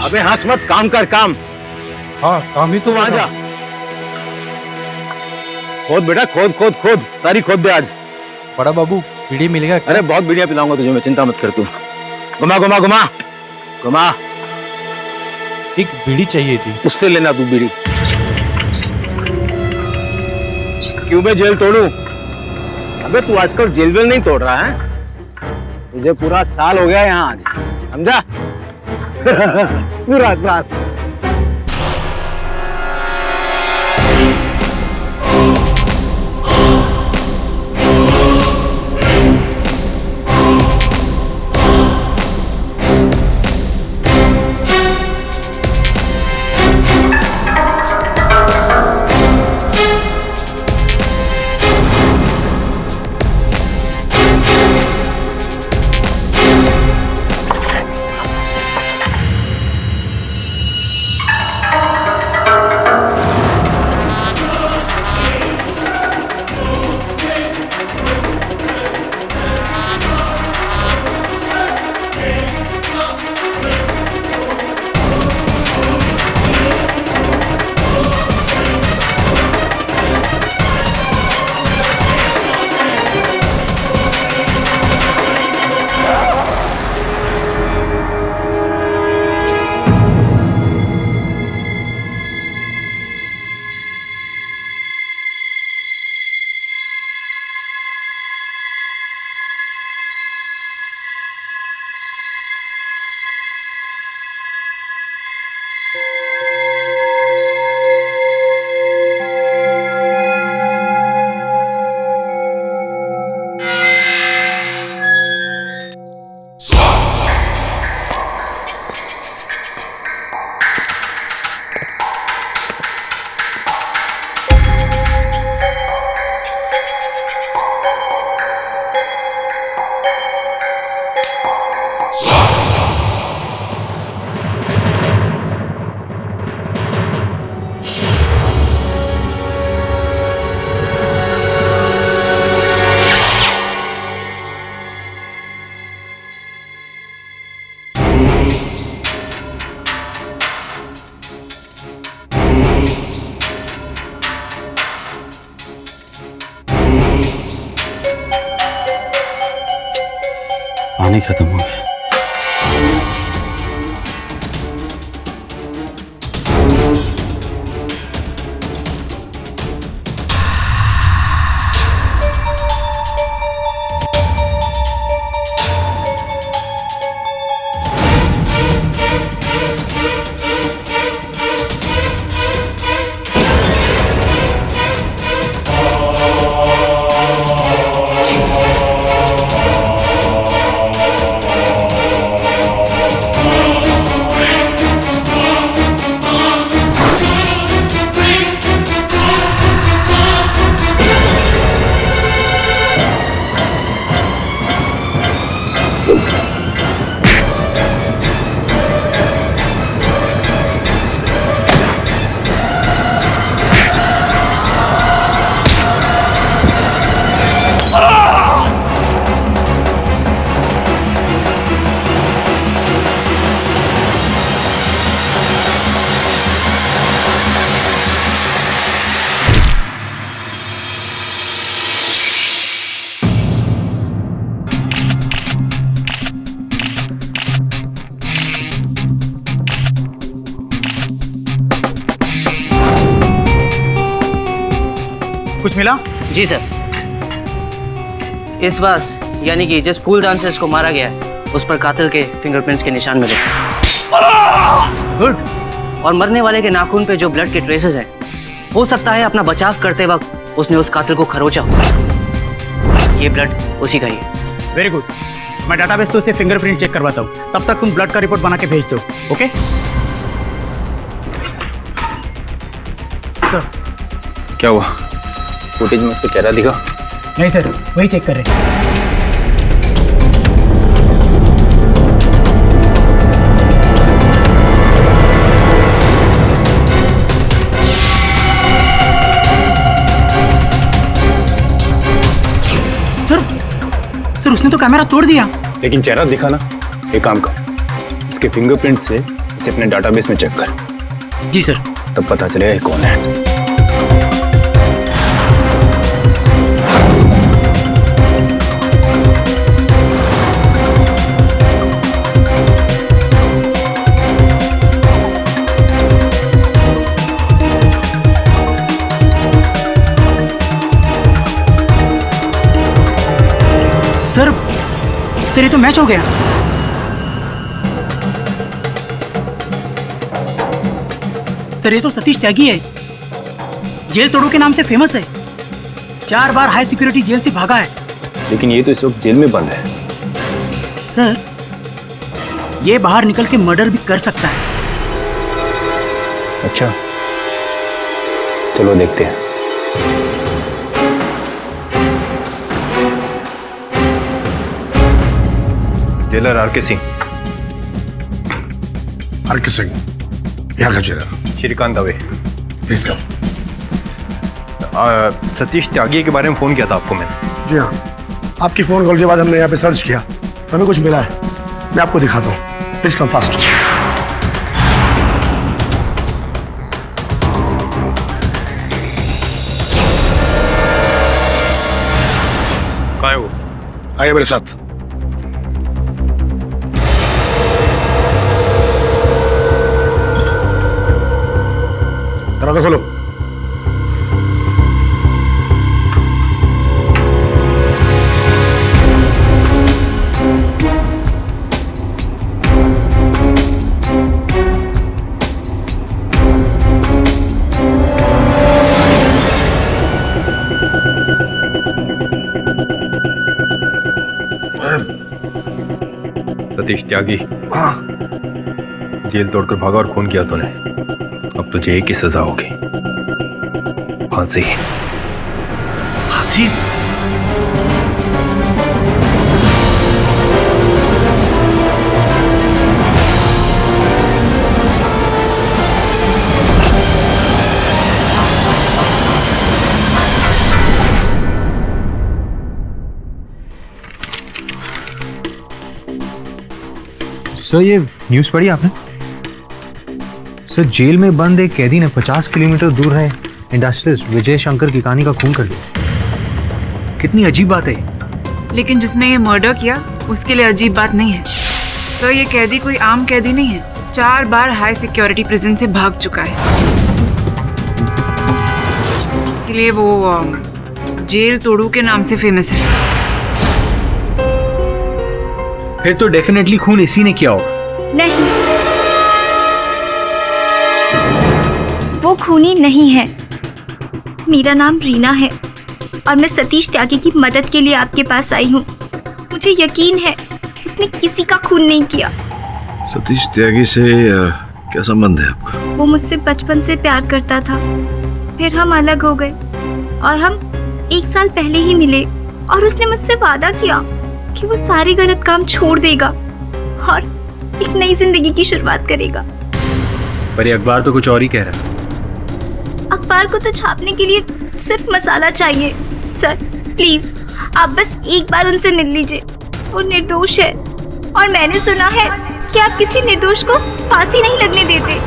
अबे हंस मत, काम कर काम। हाँ काम ही तो। आ जा, खोद बेटा, खोद खोद खोद, सारी खोद दे आज। बड़ा बाबू बीड़ी मिलेगा क्या? अरे बहुत बीड़ियां पिलाऊंगा तुझे मैं, चिंता मत कर तू। घुमा घुमा घुमा घुमा। एक बीड़ी चाहिए थी। उससे लेना तू बीड़ी। क्यों मैं जेल तोड़ू? अबे तू आजकल जेल वेल नहीं तोड़ रहा है, तुझे पूरा साल हो गया यहाँ आज, समझा? पूरा साल। पानी खत्म हो गया। कुछ मिला? जी सर, इस बास यानी कि जिस फूल दान से इसको मारा गया है उस पर कातिल के फिंगरप्रिंट्स के निशान मिले। गुड। और मरने वाले के नाखून पे जो ब्लड के ट्रेसेस हैं, हो सकता है अपना बचाव करते वक्त उसने उस कातिल को खरोचा हो। ये ब्लड उसी का ही है। Very good. मैं डाटाबेस से उसे फिंगरप्रिंट चेक करवाता हूँ, तब तक तुम ब्लड का रिपोर्ट बना के भेज दो। Okay sir. क्या हुआ? फुटेज में उसका चेहरा दिखा? नहीं सर, वही चेक कर रहे हैं। सर उसने तो कैमरा तोड़ दिया। लेकिन चेहरा दिखा ना। एक काम कर, इसके फिंगरप्रिंट से इसे अपने डाटाबेस में चेक कर। जी सर। तब पता चलेगा ये कौन है। सर ये तो मैच हो गया। सर ये तो सतीश त्यागी है, जेल तोड़ो के नाम से फेमस है। 4 बार हाई सिक्योरिटी जेल से भागा है। लेकिन ये तो इस वक्त जेल में बंद है। सर ये बाहर निकल के मर्डर भी कर सकता है। अच्छा चलो देखते हैं। जेलर आर के सिंह। आर.के. सिंह यहाँ का jailer. Shrikant Dave. Please come. Satish Tyagi के बारे में फोन किया था आपको मैंने। जी हाँ, आपकी फोन कॉल के बाद हमने यहाँ पे सर्च किया, हमें कुछ मिला है। मैं आपको दिखाता हूँ, प्लीज कम फास्ट। कहाँ है वो? आइए मेरे साथ। दरवाजा खोलो। सतीश त्यागी हाँ, जेल तोड़कर भागा और खून किया तूने। अब तुझे एक ही सजा होगी, फांसी। फांसी? सर ये न्यूज़ पढ़ी आपने? सर जेल में बंद एक कैदी ने 50 किलोमीटर दूर है इंडस्ट्रियलिस्ट विजय शंकर की कहानी का खून कर दिया। कितनी अजीब बात है। लेकिन जिसने ये मर्डर किया उसके लिए अजीब बात नहीं है सर। ये कैदी कोई आम कैदी नहीं है, 4 बार हाई सिक्योरिटी प्रिजन से भाग चुका है, इसलिए वो जेल तोड़ू के नाम से फेमस है। फिर तो डेफिनेटली खून इसी ने किया होगा। नहीं, वो खूनी नहीं है। मेरा नाम रीना है और मैं सतीश त्यागी की मदद के लिए आपके पास आई हूँ। मुझे यकीन है उसने किसी का खून नहीं किया। सतीश त्यागी से क्या संबंध है आपका? वो मुझसे बचपन से प्यार करता था, फिर हम अलग हो गए और हम 1 साल पहले ही मिले और उसने मुझसे वादा किया कि वो सारे गलत काम छोड़ देगा और एक नई जिंदगी की शुरुआत करेगा। पर ये अखबार तो कुछ और ही कह रहा है। अखबार को तो छापने के लिए सिर्फ मसाला चाहिए। सर प्लीज आप बस एक बार उनसे मिल लीजिए। वो निर्दोष है और मैंने सुना है कि आप किसी निर्दोष को फांसी नहीं लगने देते।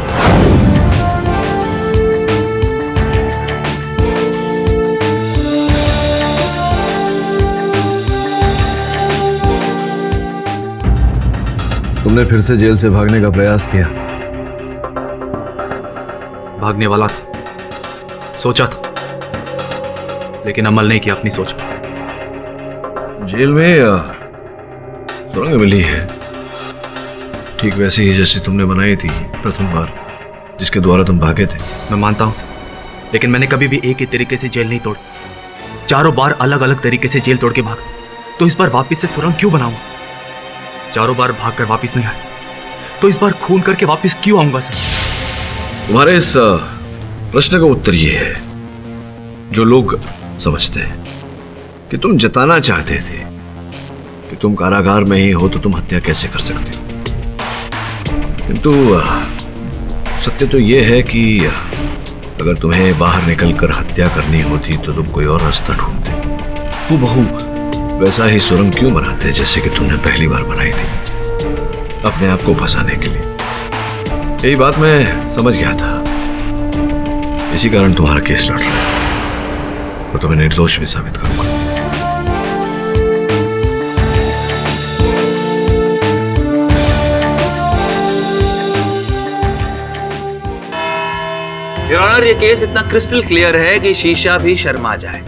तुमने फिर से जेल से भागने का प्रयास किया? भागने वाला था, सोचा था, लेकिन अमल नहीं किया अपनी सोच पर। जेल में सुरंग मिली है, ठीक वैसी ही जैसी तुमने बनाई थी प्रथम बार, जिसके द्वारा तुम भागे थे। मैं मानता हूं सर, लेकिन मैंने कभी भी एक ही तरीके से जेल नहीं तोड़ी। 4 बार अलग अलग तरीके से जेल तोड़ के भागा, तो इस बार वापस से सुरंग क्यों बनाऊंगा? 4 बार भागकर वापस नहीं आया, तो इस बार खून करके वापस क्यों आऊंगा सर? तुम्हारे इस प्रश्न का उत्तर ये है, जो लोग समझते हैं कि तुम जताना चाहते थे कि तुम कारागार में ही हो तो तुम हत्या कैसे कर सकते हो, किंतु सत्य तो यह है कि अगर तुम्हें बाहर निकलकर हत्या करनी होती तो तुम कोई और रास्ता ढूंढते। हूबहू वैसा ही सुरंग क्यों बनाते जैसे कि तुमने पहली बार बनाई थी, अपने आप को फंसाने के लिए। यही बात मैं समझ गया था, इसी कारण तुम्हारा केस लड़ रहा है और तुम्हें निर्दोष भी साबित करूंगा। योर ऑनर, ये केस इतना क्रिस्टल क्लियर है कि शीशा भी शर्मा जाए।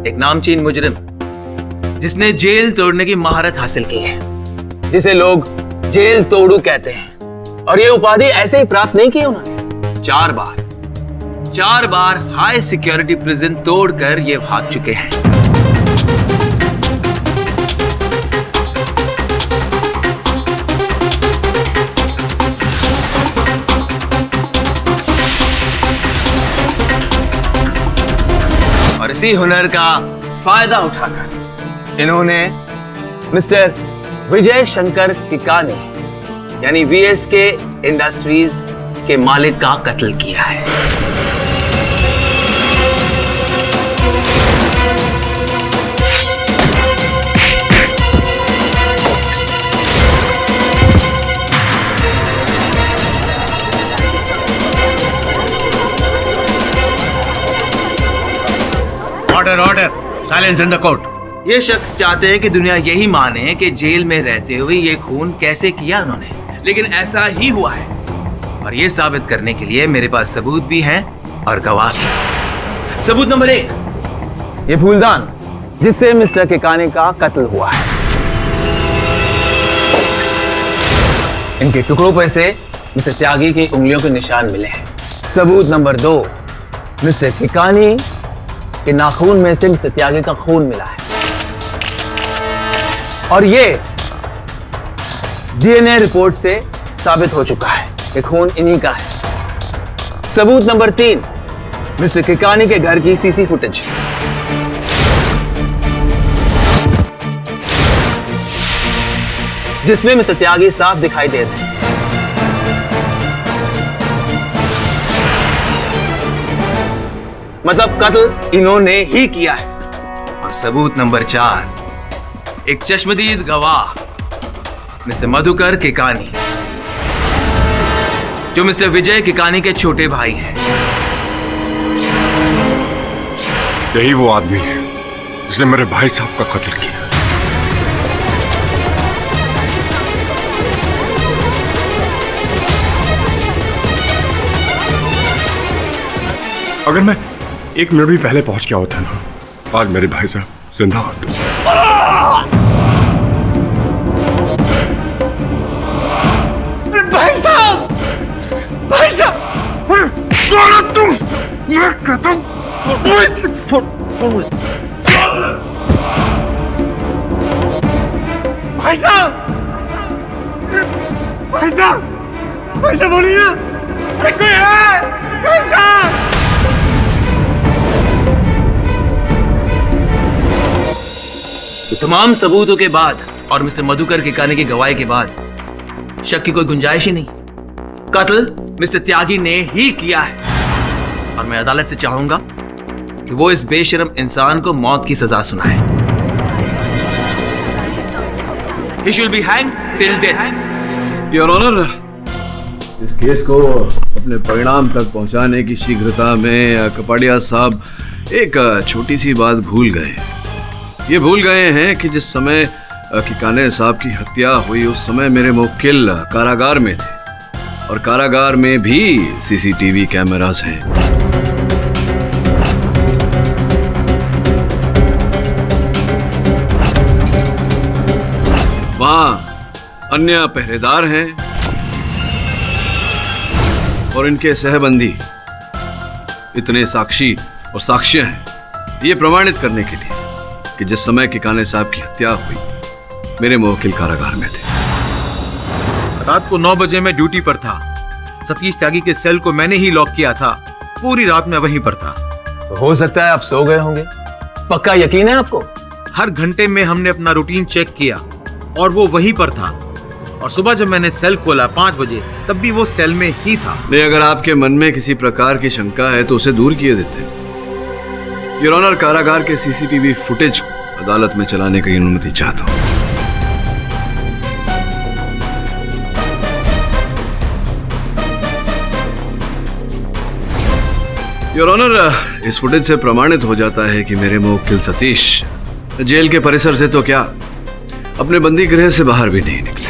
एक नामचीन मुजरिम जिसने जेल तोड़ने की महारत हासिल की है, जिसे लोग जेल तोड़ू कहते हैं, और ये उपाधि ऐसे ही प्राप्त नहीं की उन्होंने। 4 बार हाई सिक्योरिटी प्रिजन तोड़कर ये भाग चुके हैं। और इसी हुनर का फायदा उठाकर इन्होंने मिस्टर विजय शंकर किकानी यानी वीएसके इंडस्ट्रीज के मालिक का कत्ल किया है। Order, silence in the court. ये शख्स चाहते हैं कि दुनिया यही माने कि जेल में रहते हुए ये खून कैसे किया उन्होंने, लेकिन ऐसा ही हुआ है। और ये साबित करने के लिए मेरे पास सबूत भी हैं और गवाह भी। सबूत नंबर 1, ये फूलदान जिससे मिस्टर किकानी का कत्ल हुआ है। इनके टुकड़ों पर से मिस्टर त्यागी की उंगलियों के निशान मिले हैं। सबूत नंबर 2, मिस्टर किकानी के नाखून में से मिस्टर त्यागी का खून मिला है, और ये डीएनए रिपोर्ट से साबित हो चुका है कि खून इन्हीं का है। सबूत नंबर 3, मिस्टर किकानी के घर की सीसी फुटेज, जिसमें मिस्टर त्यागी साफ दिखाई दे रहे हैं। मतलब कत्ल इन्होंने ही किया है। और सबूत नंबर 4, एक चश्मदीद गवाह मिस्टर मधुकर किकानी, जो मिस्टर विजय किकानी के छोटे भाई हैं। यही वो आदमी है जिसने मेरे भाई साहब का कत्ल किया। अगर मैं 1 मिनट भी पहले पहुंच गया होता ना, आज मेरे भाई साहब जिंदा होते। भाई साहब, भाई साहब, कौन हो तुम? मैं कहता हूँ भाई साहब, भाई साहब, भाई साहब बोलिए ना, अरे कोई है? भाई साहब। तमाम सबूतों के बाद और मिस्टर मधुकर के कहने की गवाही के बाद शक की कोई गुंजाइश ही नहीं। कत्ल मिस्टर त्यागी ने ही किया है और मैं अदालत से चाहूंगा कि वो इस बेशरम इंसान को मौत की सजा सुनाए। He shall be hanged till death. Your honour, इस केस को अपने परिणाम तक पहुंचाने की शीघ्रता में कपाड़िया साहब एक छोटी सी बात भूल गए। ये भूल गए हैं कि जिस समय किकाने साहब की हत्या हुई उस समय मेरे मुवक्किल कारागार में थे और कारागार में भी सीसीटीवी कैमरास हैं। वहां अन्य पहरेदार हैं और इनके सहबंदी इतने साक्षी और साक्ष्य हैं ये प्रमाणित करने के लिए कि जिस समय किकाने साहब की हत्या हुई मेरे मुवक्किल कारागार में थे। रात को 9 बजे मैं ड्यूटी पर था। सतीश त्यागी के सेल को मैंने ही लॉक किया था। पूरी रात मैं वहीं पर था। तो हो सकता है आप सो गए होंगे। पक्का यकीन है आपको? हर घंटे में हमने अपना रूटीन चेक किया और वो वहीं पर था। और सुबह जब मैंने सेल खोला 5 बजे तब भी वो सेल में ही था। नहीं, अगर आपके मन में किसी प्रकार की शंका है तो उसे दूर किए देते। योर ऑनर, कारागार के सीसीटीवी फुटेज को अदालत में चलाने की अनुमति चाहता हूं। योर ऑनर, इस फुटेज से प्रमाणित हो जाता है कि मेरे मुवक्किल सतीश जेल के परिसर से तो क्या अपने बंदी गृह से बाहर भी नहीं निकले।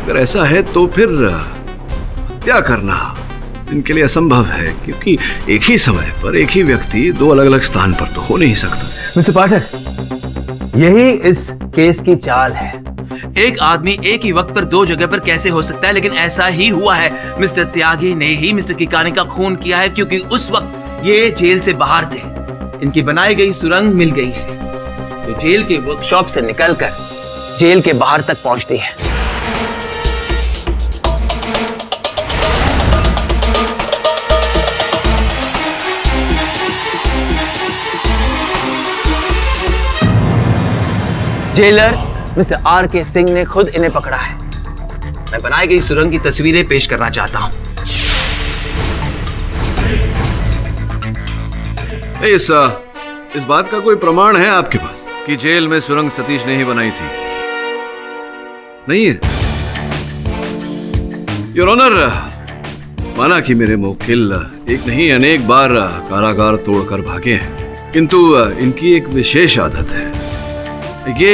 अगर ऐसा है तो फिर हत्या करना इनके लिए असंभव है, क्योंकि एक ही समय पर एक ही व्यक्ति 2 अलग अलग स्थान पर तो हो नहीं सकता। मिस्टर पाठक, यही इस केस की चाल है। एक आदमी एक ही वक्त पर 2 जगह पर कैसे हो सकता है? लेकिन ऐसा ही हुआ है। मिस्टर त्यागी ने ही मिस्टर किकाने का खून किया है, क्योंकि उस वक्त ये जेल से बाहर थे। इनकी बनाई गई सुरंग मिल गई है जो जेल के वर्कशॉप से निकलकर जेल के बाहर तक पहुंचती है। Jailer mister R.K. सिंह ने खुद इन्हें पकड़ा है। मैं बनाई गई सुरंग की तस्वीरें पेश करना चाहता हूं। इस बात का कोई प्रमाण है आपके पास कि जेल में सुरंग सतीश ने ही बनाई थी? नहीं है। योर ऑनर, माना कि मेरे मुवक्किल एक नहीं अनेक बार कारागार तोड़कर भागे हैं, किंतु इनकी एक विशेष आदत है। ये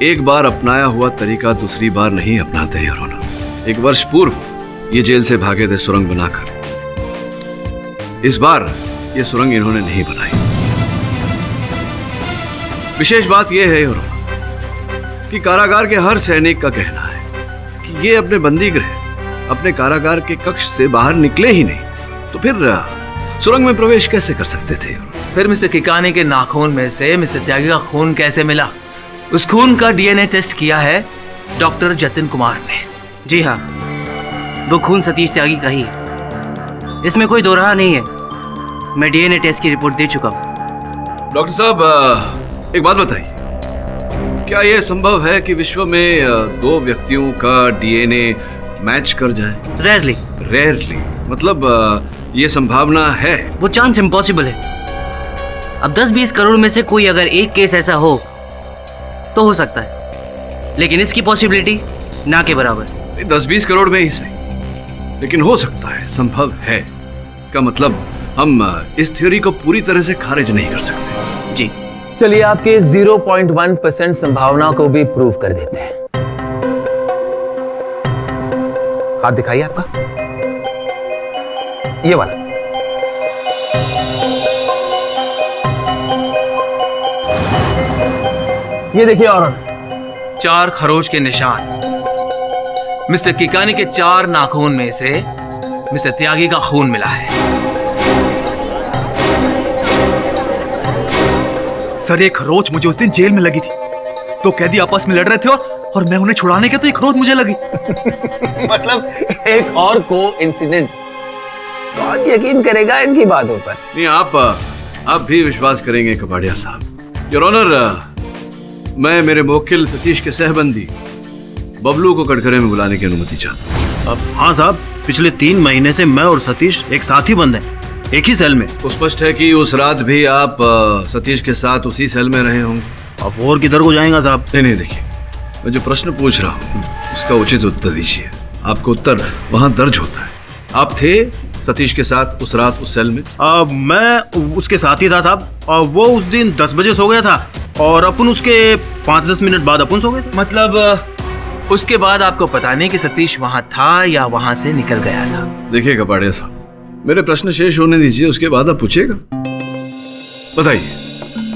एक बार अपनाया हुआ तरीका दूसरी बार नहीं अपनाते। योर ऑनर, 1 वर्ष पूर्व ये जेल से भागे थे सुरंग बनाकर। इस बार ये सुरंग इन्होंने नहीं बनाई। विशेष बात यह है योर ऑनर कि कारागार के हर सैनिक का कहना है कि ये अपने बंदी गृह, अपने कारागार के कक्ष से बाहर निकले ही नहीं, तो फिर सुरंग में प्रवेश कैसे कर सकते थे? फिर मिस्टर किकाने के नाखून में से मिस्टर त्यागी का खून कैसे मिला? उस खून का डीएनए टेस्ट किया है डॉक्टर जतिन कुमार ने। जी हाँ, वो खून सतीश त्यागी का ही है, इसमें कोई दो राह नहीं है। मैं डीएनए टेस्ट की रिपोर्ट दे चुका हूँ। डॉक्टर साहब, एक बात बताइए, क्या यह संभव है कि विश्व में 2 व्यक्तियों का डीएनए मैच कर जाए? रेयरली मतलब ये संभावना है? वो चांस इम्पॉसिबल है। अब 10-20 करोड़ में से कोई अगर एक केस ऐसा हो तो हो सकता है, लेकिन इसकी पॉसिबिलिटी ना के बराबर। 10-20 करोड़ में ही सही, लेकिन हो सकता है, संभव है। इसका मतलब हम इस थ्योरी को पूरी तरह से खारिज नहीं कर सकते। जी चलिए आपके 0.1% संभावना को भी प्रूव कर देते हैं। हाथ दिखाइए आपका, ये वाला। ये देखिए और 4 खरोच के निशान। मिस्टर किकानी के 4 नाखून में से मिस्टर त्यागी का खून मिला है। सर ये खरोच मुझे उस दिन जेल में लगी थी, तो कैदी आपस में लड़ रहे थे और मैं उन्हें छुड़ाने के तो ये खरोच मुझे लगी। मतलब एक और को इंसिडेंट। कौन यकीन करेगा इनकी बातों पर? नहीं, आप भी विश्वास करेंगे कपाड़िया साहब। योर ऑनर, मैं मेरे मुवक्किल सतीश के सहबंदी बबलू को कटघरे में बुलाने की अनुमति चाहता हूँ। हाँ साहब, पिछले 3 महीने से मैं और सतीश एक साथ ही बंद हैं, एक ही सेल में। तो स्पष्ट है कि उस रात भी आप सतीश के साथ उसी सेल में रहे होंगे। अब और किधर को जाएंगे साहब? नहीं, देखिए, मैं जो प्रश्न पूछ रहा हूँ उसका उचित उत्तर दीजिए। आपको उत्तर वहाँ दर्ज होता है। आप थे सतीश के साथ उस रात उस सेल में? मैं उसके साथ ही था साहब। वो उस दिन 10 बजे सो गया था और अपन उसके 5-10 मिनट बाद अपन सो गए थे। मतलब उसके बाद आपको पता नहीं कि सतीश वहां था या वहां से निकल गया था? देखिए कपाड़िया साहब, मेरे प्रश्न शेष होने दीजिए, उसके बाद आप पूछिएगा। बताइए,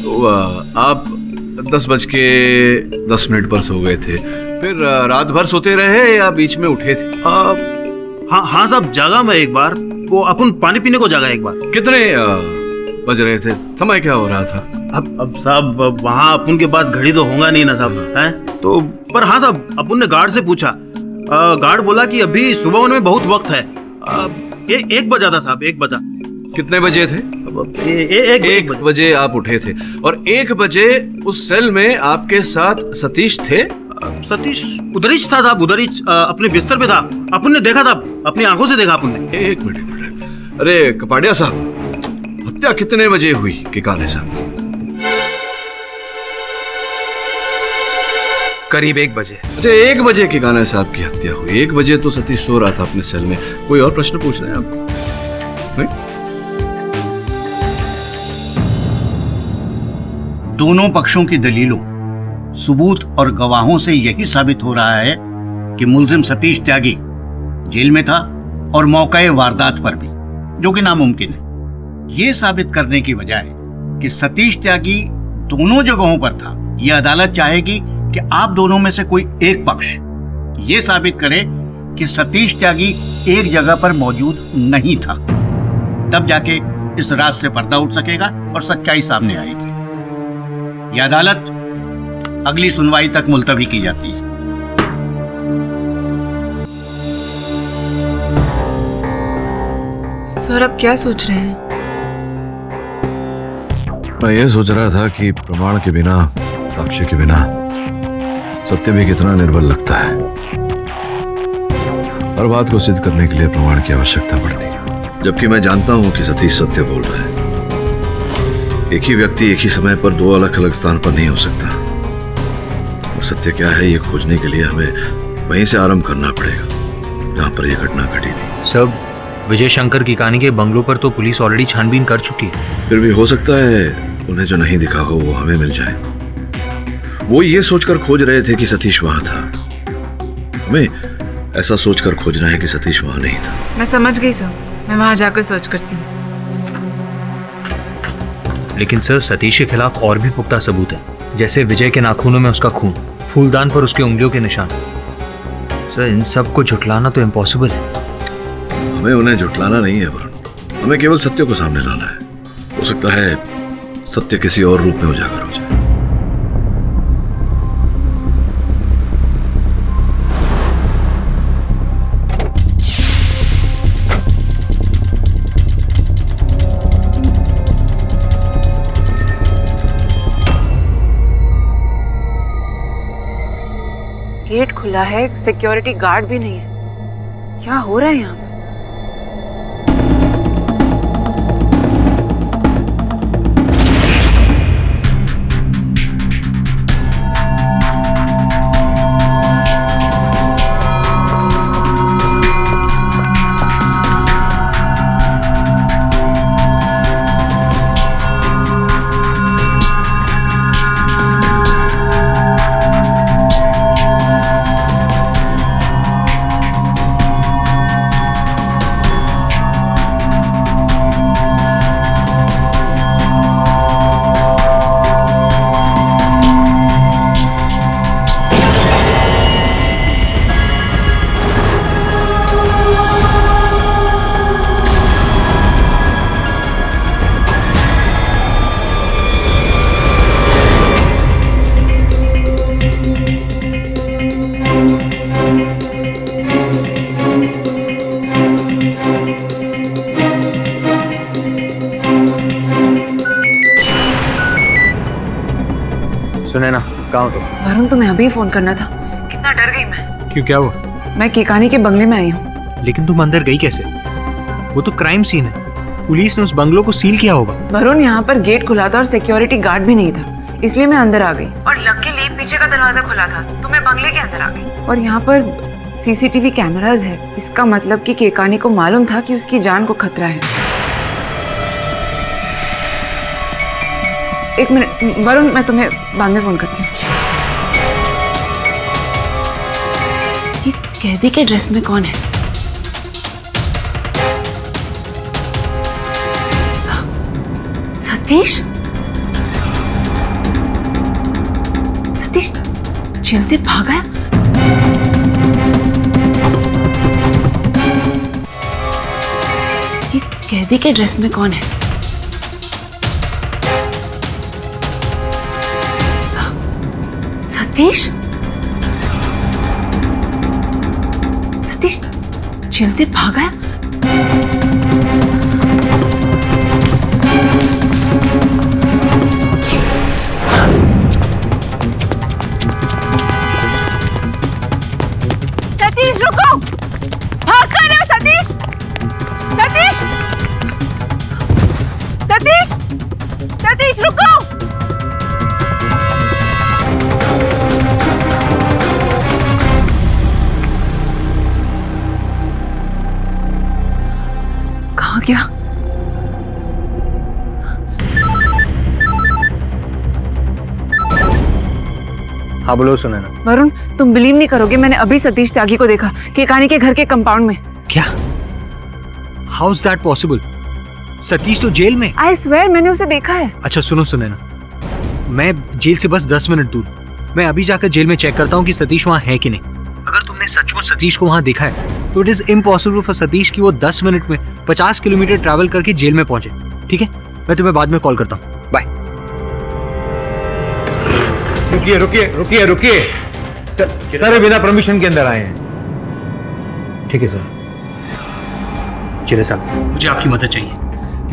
तो आप 10:10 पर सो गए थे, फिर रात भर सोते रहे या बीच में उठे थे? हाँ साहब, जागा मैं एक बार। वो अपन पानी पीने को जागा एक बार। कितने बज रहे थे? समय क्या हो रहा था? अब साहब वहाँ अपन के पास घड़ी तो होगा नहीं ना साहब, हैं? तो पर हाँ साहब, अपन ने गार्ड से पूछा। गार्ड बोला कि अभी सुबह होने में बहुत वक्त है। 1 बजा था साहब, 1 बजा। कितने बजे थे? 1 बजे आप उठे थे और 1 बजे उस सेल में आपके साथ सतीश थे? सतीश उधर ही था साहब, उधर ही अपने बिस्तर पे था। अपन ने देखा था, अपनी आंखों से देखा अपन ने। 1 मिनट। अरे कपाड़िया साहब, हत्या कितने बजे हुई किकाने साहब? करीब 1 बजे। अच्छा, 1 बजे किकाने साहब की हत्या हुई। 1 बजे तो सतीश सो रहा था अपने सेल में। कोई और प्रश्न पूछ रहे हैं आप? दोनों पक्षों की दलीलों, सबूत और गवाहों से यही साबित हो रहा है कि मुलजिम सतीश त्यागी जेल में था और मौके वारदात पर भी, जो कि नामुमकिन है। ये साबित करने की बजाय कि सतीश त्यागी दोनों जगहों पर था, यह अदालत चाहेगी कि आप दोनों में से कोई एक पक्ष ये साबित करे कि सतीश त्यागी एक जगह पर मौजूद नहीं था। तब जाके इस राज से पर्दा उठ सकेगा और सच्चाई सामने आएगी। यह अदालत अगली सुनवाई तक मुलतवी की जाती है। सर, आप क्या सोच रहे हैं? मैं ये सोच रहा था कि प्रमाण के बिना, साक्ष्य के बिना सत्य भी कितना निर्बल लगता है। हर बात को सिद्ध करने के लिए प्रमाण की आवश्यकता पड़ती है, जबकि मैं जानता हूं कि सतीश सत्य बोल रहा है। एक ही व्यक्ति एक ही समय पर 2 अलग-अलग स्थान पर नहीं हो सकता। और सत्य क्या है ये खोजने के लिए हमें वहीं से आरंभ करना पड़ेगा जहां पर यह घटना घटी थी। सब विजय शंकर की कहानी के बंगलों पर तो पुलिस ऑलरेडी छानबीन कर चुकी है। फिर भी हो सकता है उन्हें जो नहीं दिखा हो वो हमें मिल जाए। वो ये सोचकर खोज रहे थे कि सतीश वहां था। हमें ऐसा सोचकर खोजना है कि सतीश वहां नहीं था। मैं समझ गई सर, मैं वहां जाकर सर्च करती हूँ। लेकिन सर, सतीश के खिलाफ और भी पुख्ता सबूत है, जैसे विजय के नाखूनों में उसका खून, फूलदान पर उसके उंगलियों के निशान। सर, इन सब को झुटलाना तो इम्पॉसिबल है। हमें उन्हें झुटलाना नहीं है वरुण, हमें केवल सत्य को सामने लाना है। हो सकता है सत्य किसी और रूप में उजागर हो जाए। गेट खुला है, सिक्योरिटी गार्ड भी नहीं है। क्या हो रहा है यहाँ पे? सुने ना, कहाँ हो तुम? वरुण, तुम्हें अभी फोन करना था। कितना डर गई मैं। क्यों, क्या हुआ? मैं केकानी के बंगले में आई हूँ। लेकिन तुम अंदर गई कैसे? वो तो क्राइम सीन है, पुलिस ने उस बंगलों को सील किया होगा। वरुण, यहाँ पर गेट खुला था और सिक्योरिटी गार्ड भी नहीं था, इसलिए मैं अंदर आ गई। और लकीली पीछे का दरवाजा खुला था तो मैं बंगले के अंदर आ गई। और यहाँ पर सीसीटीवी कैमरास है, इसका मतलब कि केकानी को मालूम था कि उसकी जान को खतरा है। एक मिनट वरुण, मैं तुम्हें बाद में फोन करती हूँ। ये कैदी के ड्रेस में कौन है? सतीश? सतीश जेल से भाग गया? ये कैदी के ड्रेस में कौन है? सतीश? सतीश जेल से भाग गया? सतीश रुको! भाग कर रहे हो सतीश? सतीश! सतीश! सतीश रुको! कहाँ गया? हाँ बोलो सुनैना। वरुण, तुम बिलीव नहीं करोगे, मैंने अभी सतीश त्यागी को देखा केकानी के घर के कंपाउंड में। क्या? How is that possible? Satish तो जेल में। आई स्वेयर मैंने उसे देखा है। अच्छा सुनो सुनैना, मैं जेल से बस 10 मिनट दूर, मैं अभी जाकर जेल में चेक करता हूँ कि सतीश वहाँ है कि नहीं। अगर तुमने सचमुच सतीश को वहाँ देखा है तो it is impossible for Satish कि वो 10 मिनट में 50 किलोमीटर ट्रैवल करके जेल में पहुंचे। ठीक है, मैं तुम्हें बाद में कॉल करता हूँ। बाय। रुकिए रुकिए रुकिए रुकिए, सर बिना परमिशन के अंदर आए हैं। ठीक है सर। चले साहब, मुझे आपकी मदद चाहिए।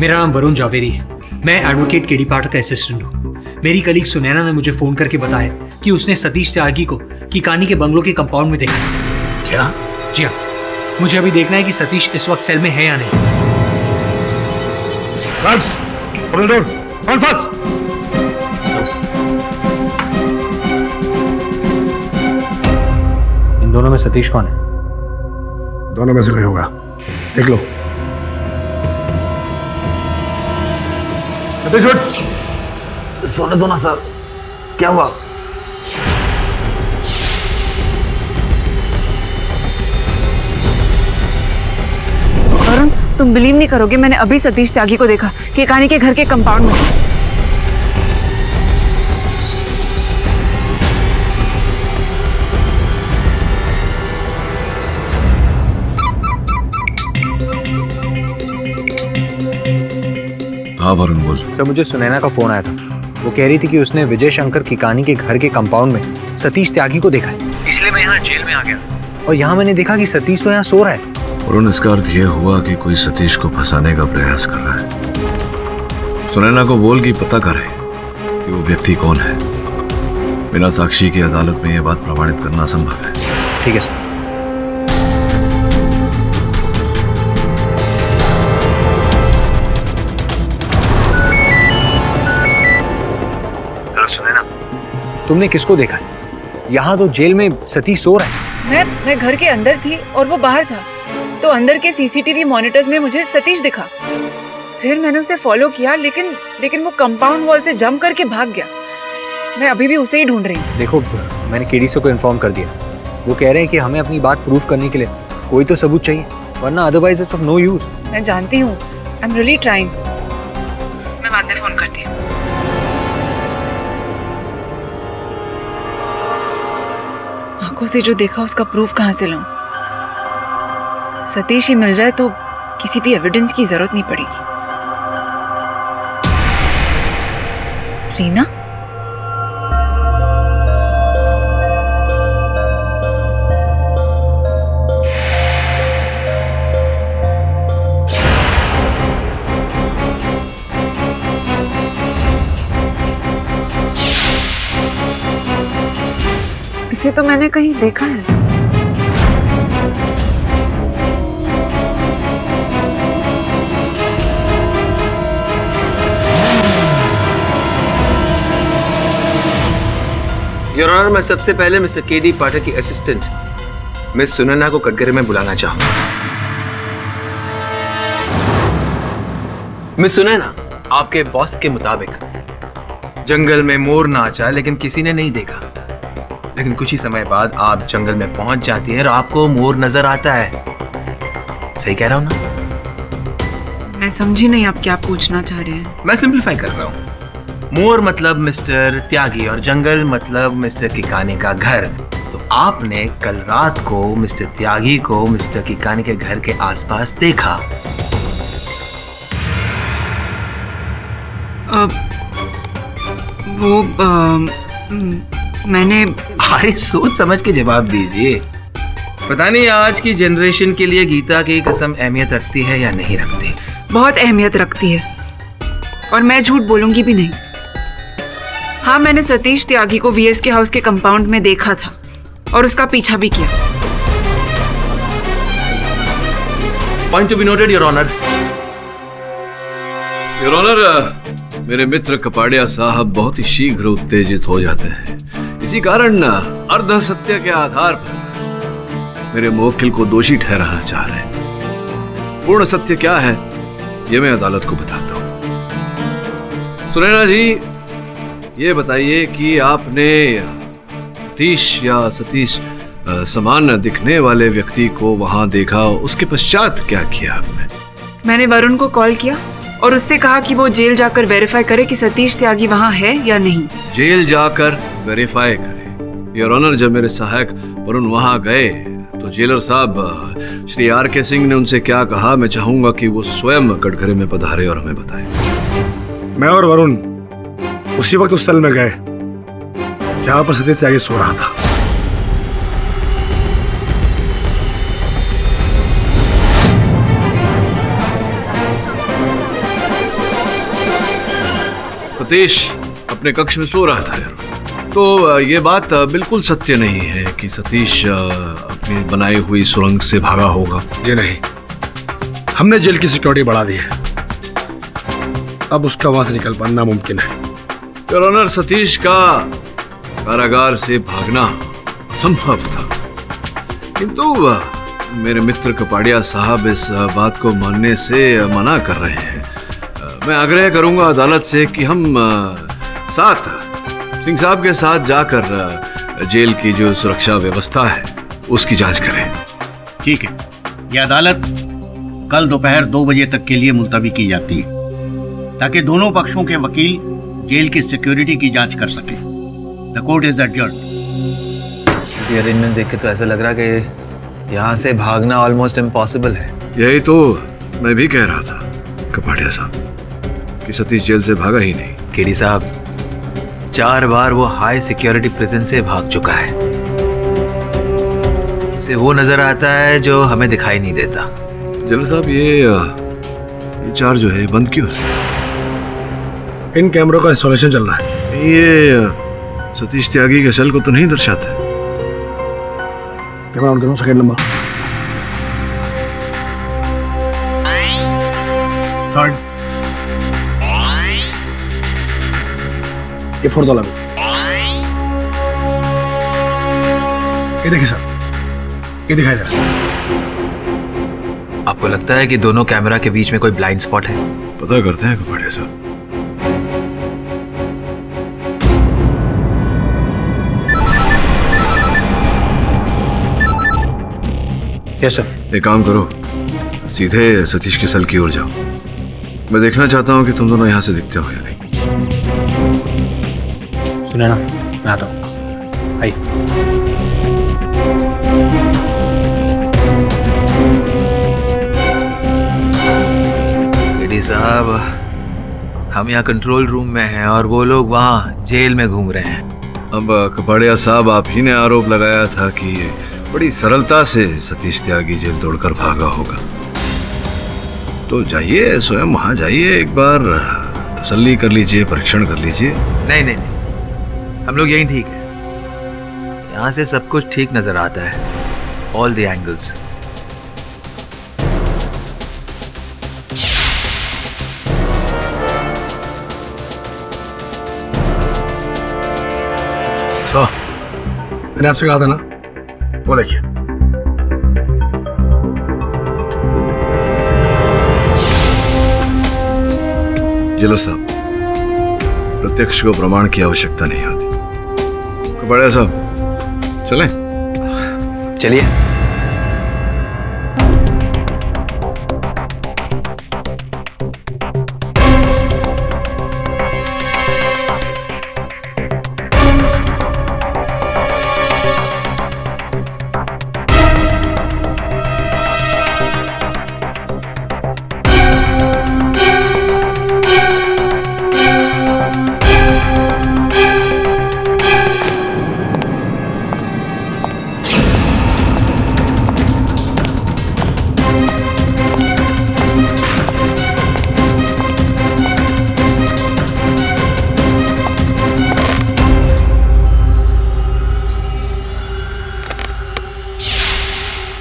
मेरा नाम वरुण जावेरी है, मैं एडवोकेट केडी पाठक का असिस्टेंट हूँ। मेरी कलीग सुनैना ने मुझे फोन करके बताया कि उसने सतीश त्यागी को केकानी के बंगलों के कंपाउंड में देखा। क्या? जी हाँ, मुझे अभी देखना है कि सतीश इस वक्त सेल में है या नहीं। इन दोनों में सतीश कौन है? दोनों में से कोई होगा, देख लो। सोने दो ना सर, क्या हुआ? वरुण, तुम बिलीव नहीं करोगे, मैंने अभी सतीश त्यागी को देखा केकानी के घर के कंपाउंड में। हाँ वरुण बोल। सर मुझे सुनैना का फोन आया था, वो कह रही थी कि उसने विजय शंकर केकानी के घर के कंपाउंड में सतीश त्यागी को देखा है, इसलिए मैं यहाँ जेल में आ गया। और यहाँ मैंने देखा कि सतीश तो यहाँ सो रहा है। वरुण, इसका अर्थ यह हुआ कि कोई सतीश को फंसाने का प्रयास कर रहा है। सुनैना को बोल कि पता करे कि वो व्यक्ति कौन है। बिना साक्षी की अदालत में यह बात प्रमाणित करना असंभव है। ठीक है सर। सुनैना, तुमने किसको देखा है? यहाँ तो जेल में सतीश सो रहा है। मैं घर के अंदर थी और वो बाहर था, तो अंदर के सीसीटीवी मॉनिटर्स में मुझे सतीश दिखा। फिर मैंने उसे फॉलो किया, लेकिन वो कंपाउंड वॉल से जंप करके भाग गया। मैं अभी भी उसे ही ढूंढ रही हूँ। देखो, मैंने केडीसी को इन्फॉर्म कर दिया, वो कह रहे हैं कि हमें अपनी बात प्रूव करने के लिए कोई तो सबूत चाहिए, वरना otherwise it's of no use. मैं जानती हूँ, आई एम रियली ट्राइंग। मैं बाद में फोन करती हूँ। आंखों से जो देखा उसका प्रूफ कहाँ से लाऊं? सतीश ही मिल जाए तो किसी भी एविडेंस की जरूरत नहीं पड़ेगी। रीना? इसे तो मैंने कहीं देखा है। योर ऑनर, मैं सबसे पहले मिस्टर केडी पाठक की असिस्टेंट मिस सुनैना को कटघरे में बुलाना चाहूंगा। मिस सुनैना, आपके बॉस के मुताबिक जंगल में मोर नाचा लेकिन किसी ने नहीं देखा, लेकिन कुछ ही समय बाद आप जंगल में पहुंच जाती हैं और आपको मोर नजर आता है। सही कह रहा हूं ना? मैं समझी नहीं आप क्या पूछना चाह रहे हैं। मैं सिंपलीफाई कर रहा हूं। मोर मतलब मिस्टर त्यागी और जंगल मतलब मिस्टर किकानी का घर। तो आपने कल रात को मिस्टर त्यागी को मिस्टर किकानी के घर के आसपास देखा। मैंने अरे सोच समझ के जवाब दीजिए। पता नहीं आज की जनरेशन के लिए गीता की कसम अहमियत रखती है या नहीं रखती। बहुत अहमियत रखती है और मैं झूठ बोलूंगी भी नहीं। हाँ, मैंने सतीश त्यागी को वीएस के हाउस के कंपाउंड में देखा था और उसका पीछा भी किया। Point to be noted your honour. Your honour, मेरे मित्र कपाड़िया साहब बहुत ही शीघ्र उत्तेजित हो जाते हैं। इसी कारण अर्ध सत्य के आधार पर मेरे मुवक्किल को दोषी ठहराना चाह रहे हैं। पूर्ण सत्य क्या है ये मैं अदालत को बताता हूं। सुनैना जी, ये बताइए कि आपने सतीश समान दिखने वाले व्यक्ति को वहां देखा, उसके पश्चात क्या किया आपने? मैंने वरुण को कॉल किया और उससे कहा कि वो जेल जाकर वेरीफाई करे कि सतीश त्यागी वहां है या नहीं। जेल जाकर वेरीफाई करे? योर ऑनर, जब मेरे सहायक वरुण वहां गए तो जेलर साहब श्री आर के सिंह ने उनसे क्या कहा, मैं चाहूंगा कि वो स्वयं कटघरे में पधारे और हमें बताए। मैं और वरुण उसी वक्त उस स्थल में गए जहां पर सतीश त्यागी सो रहा था। सतीश अपने कक्ष में सो रहा था। तो ये बात बिल्कुल सत्य नहीं है कि सतीश अपनी बनाई हुई सुरंग से भागा होगा। जी नहीं, हमने जेल की सिक्योरिटी बढ़ा दी है, अब उसका वहां से निकल पाना नामुमकिन है। योर ऑनर, सतीश का कारागार से भागना असंभव था, किंतु मेरे मित्र कपाड़िया साहब इस बात को मानने से मना कर रहे हैं। मैं आग्रह करूंगा अदालत से कि हम साथ सिंह साहब के साथ जाकर जेल की जो सुरक्षा व्यवस्था है उसकी जांच करें। ठीक है, यह अदालत कल दोपहर 2 बजे तक के लिए मुलतवी की जाती है ताकि दोनों पक्षों के वकील जेल की सिक्योरिटी की जांच कर सके। The court is adjourned. ये अरेंजमेंट देख के तो ऐसा लग रहा है कि यहाँ से भागना ऑलमोस्ट इम्पॉसिबल है। यही तो मैं भी कह रहा था कपाड़िया साहब कि सतीश जेल से भागा ही नहीं। केडी साहब, 4 बार वो हाई सिक्योरिटी प्रिजन से भाग चुका है। उसे वो नजर आता है जो हमें दिखाई नहीं देता। जेलर साहब, ये 4 जो है बंद क्यों है? इन कैमरों का इंस्टॉलेशन चल रहा है। ये सतीश त्यागी के सेल को तो नहीं दर्शाता। कैमरा ऑन करो, सेकंड नंबर, थर्ड, ये फोर्थ वाला भी। ये देखिए सर, ये दिखाई दे रहा है। आपको लगता है कि दोनों कैमरा के बीच में कोई ब्लाइंड स्पॉट है? पता करते हैं कपाड़िया साहब। Yes sir. एक काम करो, सीधे सतीश के सेल की ओर जाओ। मैं देखना चाहता हूँ कि तुम दोनों यहाँ से दिखते हो या नहीं। सुने ना, मैं आता हूँ। आइए। केडी साहब, हम यहाँ कंट्रोल रूम में हैं और वो लोग वहाँ जेल में घूम रहे हैं। अब कपाड़िया साहब, आप ही ने आरोप लगाया था कि बड़ी सरलता से सतीश त्यागी जेल तोड़कर भागा होगा, तो जाइए स्वयं वहां जाइए, एक बार तसल्ली कर लीजिए, परीक्षण कर लीजिए। नहीं, हम लोग यहीं ठीक है। यहाँ से सब कुछ ठीक नजर आता है, ऑल द एंगल्स। तो मैंने आपसे कहा था ना, वो देखिए। जेलर साहब, प्रत्यक्ष को प्रमाण की आवश्यकता नहीं होती। बड़े साहब चलें? चलिए।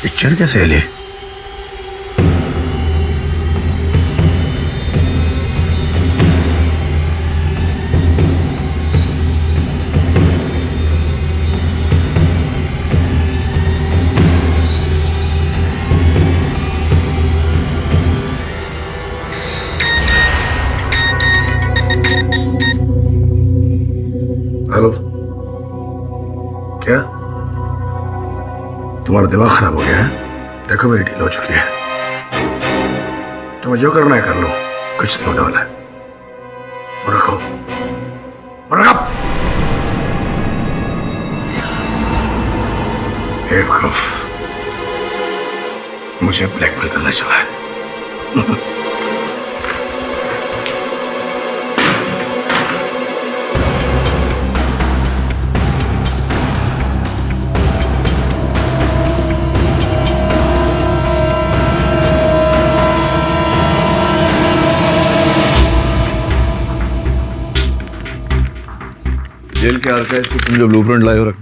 पिक्चर कैसे ले? हेलो, क्या तुम्हारा दिमाग खराब हो गया है? देखो मेरी डील हो चुकी है, तुम्हें जो करना है कर लो, कुछ नहीं होने वाला है। और रखो, और रखो। बेवकूफ, मुझे ब्लैकमेल करना चला है। जेल के आर्काइव से तुम जो ब्लूप्रिंट लाए हो रख।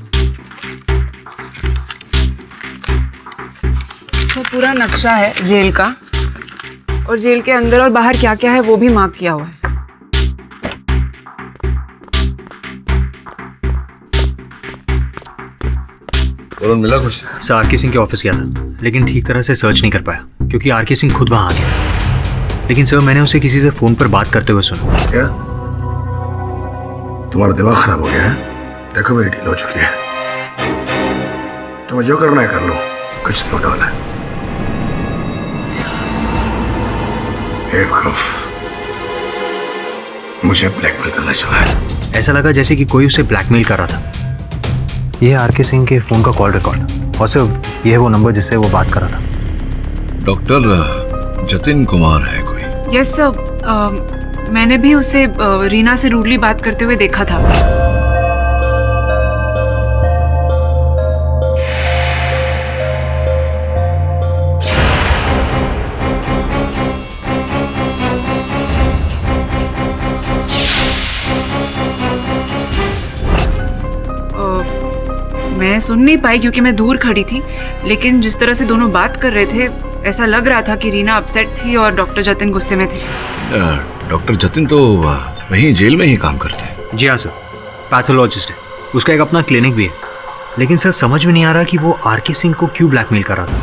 तो पूरा नक्शा है जेल का, और जेल के अंदर और बाहर क्या क्या है वो भी मार्क किया हुआ है। वरुण मिला कुछ? सर आरके सिंह के ऑफिस गया था, लेकिन ठीक तरह से सर्च नहीं कर पाया क्योंकि आरके सिंह खुद वहां आ गया। लेकिन सर मैंने उसे किसी से फोन पर बात करते हुए सुना। क्या तुम्हारा दिमाग खराब हो गया है? देखो मेरी डील हो चुकी है, तुम्हें जो करना है कर लो, कुछ नहीं होने वाला है। बेवकूफ, मुझे ब्लैकमेल करना चला है। ऐसा लगा जैसे कि कोई उसे ब्लैकमेल कर रहा था। यह आरके सिंह के फोन का कॉल रिकॉर्ड, और सिर्फ यह है वो नंबर जिससे वो बात कर रहा था। डॉक्टर जतिन कुमार है कोई? यस सर, मैंने भी उसे रीना से रूडली बात करते हुए देखा था। मैं सुन नहीं पाई क्योंकि मैं दूर खड़ी थी, लेकिन जिस तरह से दोनों बात कर रहे थे ऐसा लग रहा था कि रीना अपसेट थी और डॉक्टर जतिन गुस्से में थे। डॉक्टर जतिन तो वहीं जेल में ही काम करते हैं। जी हाँ सर, पैथोलॉजिस्ट है, उसका एक अपना क्लिनिक भी है। लेकिन सर समझ में नहीं आ रहा कि वो आरके सिंह को क्यों ब्लैकमेल कर रहा था।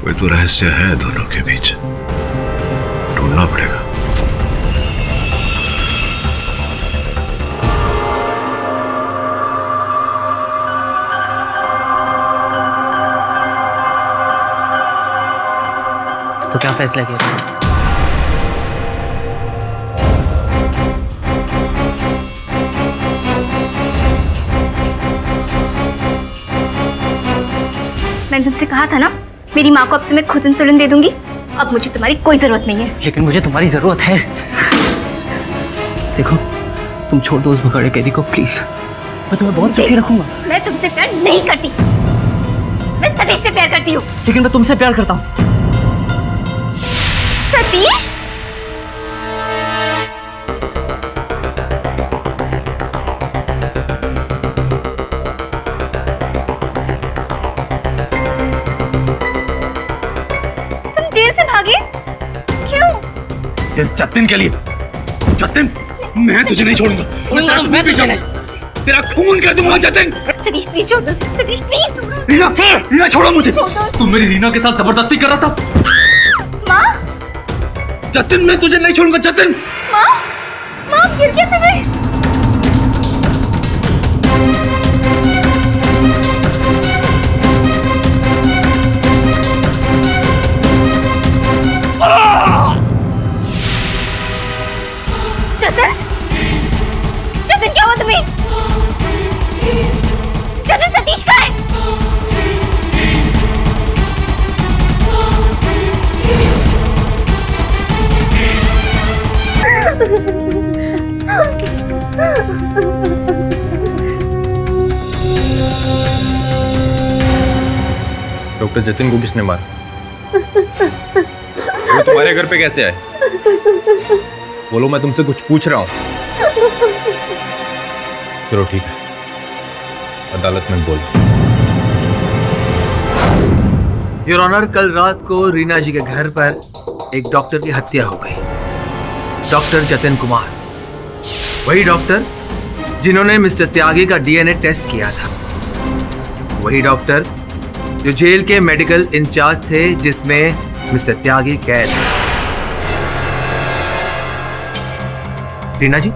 कोई तो रहस्य है दोनों के बीच, ढूंढना पड़ेगा। तो क्या फैसला किया? मैंने तुमसे कहा था ना, मेरी माँ को अब से मैं खुद इंसुलिन दे दूंगी। अब मुझे तुम्हारी कोई जरूरत नहीं है। लेकिन मुझे तुम्हारी जरूरत है। देखो, तुम छोड़ दो उस भगाड़े कैदी को प्लीज। मैं तुम्हें बहुत सुखी रखूंगा। मैं तुमसे प्यार नहीं करती, मैं सतीश से प्यार करती हूँ। लेकिन मैं तुमसे प्यार करता हूँ। सतीश, इस जतिन के लिए। जतिन, मैं तुझे नहीं छोड़ूंगा। मैं तुझे नहीं, तेरा खून कर दूंगा जतिन। सतीश प्लीज छोड़ दो, सतीश प्लीज। रीना, रीना छोड़ो मुझे। तुम मेरी रीना के साथ जबरदस्ती कर रहा था। माँ, जतिन, मैं तुझे नहीं छोड़ूंगा जतिन। माँ, माँ गिर कैसे गई? जतिन, जतिन क्या हुआ तुम्हें? जतिन, सतीश कहाँ है? डॉक्टर जतिन को किसने मारा? वो तुम्हारे घर पे कैसे आए? बोलो, मैं तुमसे कुछ पूछ रहा हूँ। चलो ठीक है, अदालत में बोल। योर ऑनर, कल रात को रीना जी के घर पर एक डॉक्टर की हत्या हो गई। डॉक्टर जतिन कुमार, वही डॉक्टर जिन्होंने मिस्टर त्यागी का डीएनए टेस्ट किया था, वही डॉक्टर जो जेल के मेडिकल इंचार्ज थे जिसमें मिस्टर त्यागी कैद है। रीना जी,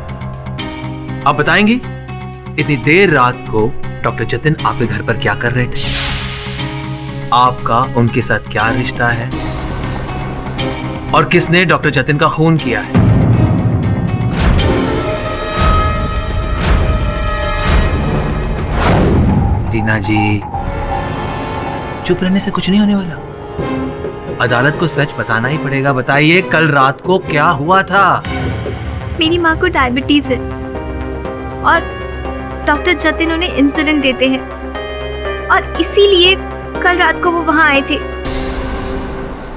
आप बताएंगी इतनी देर रात को डॉक्टर जतिन आपके घर पर क्या कर रहे थे? आपका उनके साथ क्या रिश्ता है? और किसने डॉक्टर जतिन का खून किया है? रीना जी, चुप रहने से कुछ नहीं होने वाला। अदालत को सच बताना ही पड़ेगा। बताइए, कल रात को क्या हुआ था? मेरी माँ को डायबिटीज है और डॉक्टर जतिन उन्हें इंसुलिन देते हैं और इसीलिए कल रात को वो वहाँ आए थे।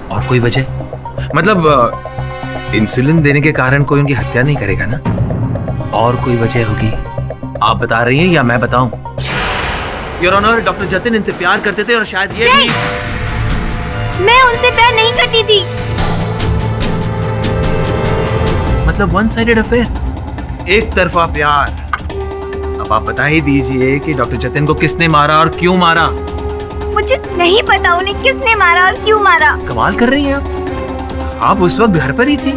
और कोई वजह? मतलब इंसुलिन देने के कारण कोई उनकी हत्या नहीं करेगा ना? और कोई वजह होगी? आप बता रही हैं या मैं बताऊं? योर ऑनर, डॉक्टर जतिन इनसे प्यार करते थे और शायद ये भी... मैं उनसे प्यार नहीं करती थी। मतलब वन साइडेड अफेयर, एक तरफा प्यार। अब आप बता ही दीजिए कि डॉक्टर जतिन को किसने मारा और क्यों मारा? मुझे नहीं पता उन्हें किसने मारा और क्यों मारा। कमाल कर रही हैं आप उस वक्त घर पर ही थी,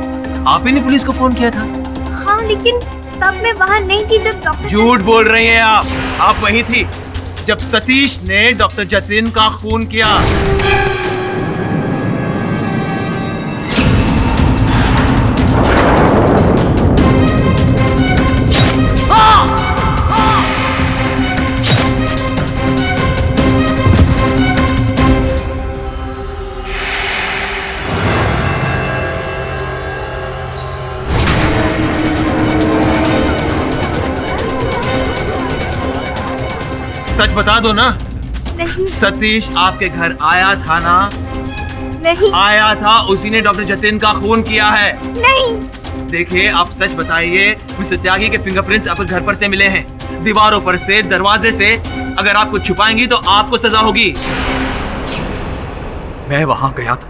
आप ही ने पुलिस को फोन किया था। हाँ, लेकिन तब मैं वहाँ नहीं थी जब डॉक्टर... झूठ बोल रही हैं आप वहीं थी जब सतीश ने डॉक्टर जतिन का खून किया। सच बता दो ना। नहीं। सतीश आपके घर आया था ना? नहीं। आया था, उसी ने डॉक्टर जतिन का खून किया है। नहीं। देखिए, आप सच बताइए, मिस्टर त्यागी के फिंगरप्रिंट्स आपके घर पर से मिले हैं, दीवारों पर से, दरवाजे से। अगर आप कुछ छुपाएंगी तो आपको सजा होगी। मैं वहां गया था।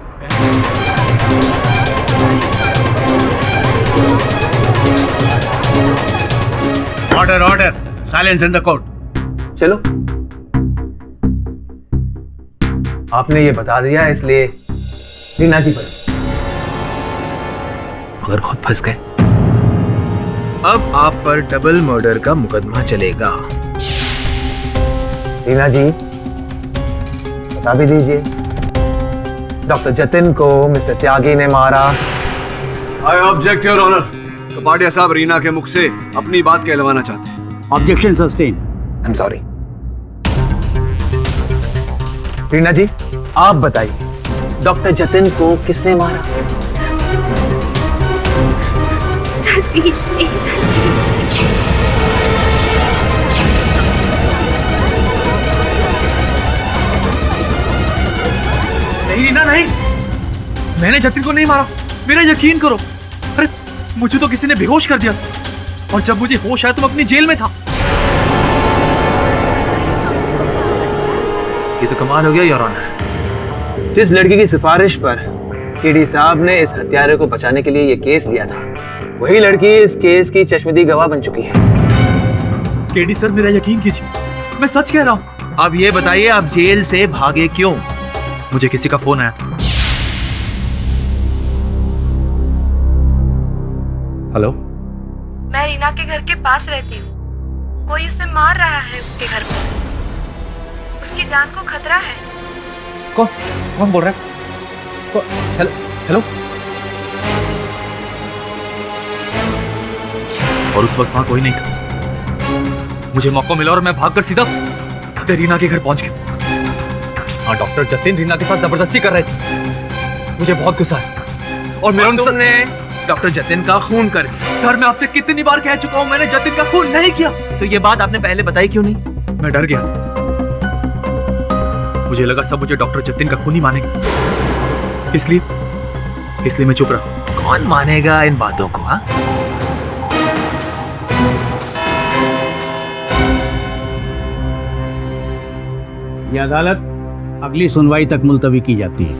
Order, order, silence in the court. चलो, आपने ये बता दिया इसलिए रीना जी पर मगर खुद फंस गए। अब आप पर डबल मर्डर का मुकदमा चलेगा। रीना जी, बता भी दीजिए, डॉक्टर जतिन को मिस्टर त्यागी ने मारा। I object your honour. Kapadia साहब रीना के मुख से अपनी बात कहलवाना चाहते हैं। Objection sustain. I am sorry. Reena ji, आप बताइए, डॉक्टर जतिन को किसने मारा? सतीश ने। नहीं रीना, नहीं, मैंने जतिन को नहीं मारा, मेरा यकीन करो। अरे मुझे तो किसी ने बेहोश कर दिया और जब मुझे होश आया तो मैं अपनी जेल में था। ये तो कमाल हो गया योर ऑनर। जिस लड़की की सिफारिश पर केडी साहब ने इस हत्यारे को बचाने के लिए ये केस लिया था। वही लड़की इस केस की चश्मदीद गवाह बन चुकी है। केडी सर, मेरा यकीन कीजिए, मैं सच कह रहा हूँ। अब ये बताइए, आप जेल से भागे क्यों? मुझे किसी का फोन आया। हेलो, मैं रीना के घर के पास रहती हूँ। कोई उसे मार रहा है उसके घर पर। उसकी जान को खतरा है। कौन बोल रहा है? Hello hello. और उस वक्त वहां कोई नहीं था। मुझे मौका मिला और मैं भागकर सीधा रीना के घर पहुंच गया। हाँ, डॉक्टर जतिन रीना के साथ जबरदस्ती कर रहे थे। मुझे बहुत गुस्सा है और मेरा तुमने डॉक्टर जतिन का खून कर। सर, मैं आपसे कितनी बार कह चुका हूं, मैंने जतिन का खून नहीं किया। तो ये बात आपने पहले बताई क्यों नहीं? मैं डर गया। मुझे लगा सब मुझे डॉक्टर जतिन का खून ही मानेगा, इसलिए मैं चुप रहा। कौन मानेगा इन बातों को? हाँ, यह अदालत अगली सुनवाई तक मुलतवी की जाती है।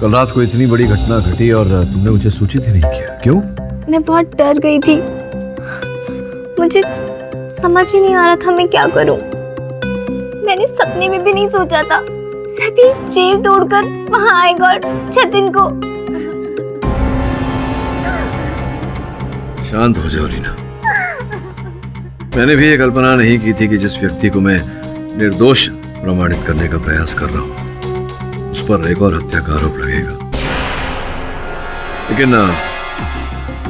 कल रात को इतनी बड़ी घटना घटी और तुमने मुझे सूचित ही नहीं किया, क्यों? मैं बहुत डर गई थी। मुझे समझ ही नहीं आ रहा था मैं क्या करूं। मैंने सपने में भी नहीं सोचा था सतीश जेल तोड़कर वहां आएगा और जतिन को। शांत हो जाओ रीना। मैंने भी ये कल्पना नहीं की थी कि जिस व्यक्ति को मैं निर्दोष प्रमाणित करने का प्रयास कर रहा हूं उस पर एक और हत्या का आरोप लगेगा। लेकिन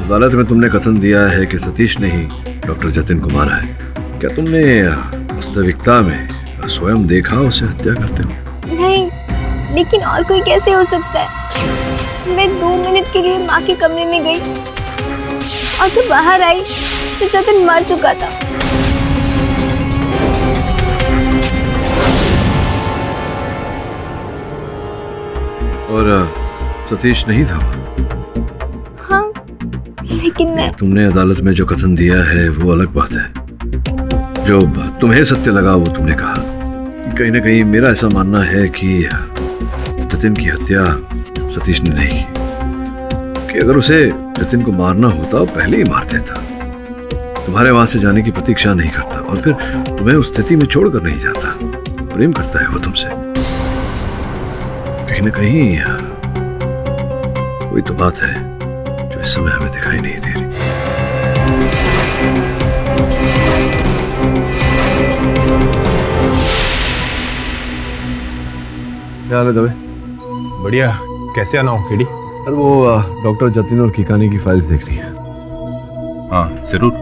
अदालत में तुमने कथन दिया है कि सतीश ने ही डॉक्टर जतिन को मारा है। क्या तुमने वास्तविकता में स्वयं देखा उसे हत्या करते हुए? नहीं, लेकिन और कोई कैसे हो सकता है? मैं 2 मिनट के लिए माँ के कमरे में गई और जब बाहर आई तो जतिन मर चुका था। और सतीश नहीं था? हाँ, लेकिन मैं... तुमने अदालत में जो कथन दिया है वो अलग बात है। जो तुम्हें सत्य लगा वो तुमने कहा। कहीं ना कहीं मेरा ऐसा मानना है कि जतिन की हत्या सतीश ने नहीं, कि अगर उसे जतिन को मारना होता पहले ही मार देता। तुम्हारे वहां से जाने की प्रतीक्षा नहीं करता और फिर तुम्हें उस स्थिति में छोड़कर नहीं जाता। प्रेम करता है वो तुमसे। कहीं ना कहीं कोई तो बात है जो इस समय हमें दिखाई नहीं दे रही। क्या हाल है दवे? बढ़िया। कैसे आना हो केडी? अरे वो डॉक्टर जतिन और किकानी की फाइल्स देख रही है। हाँ जरूर।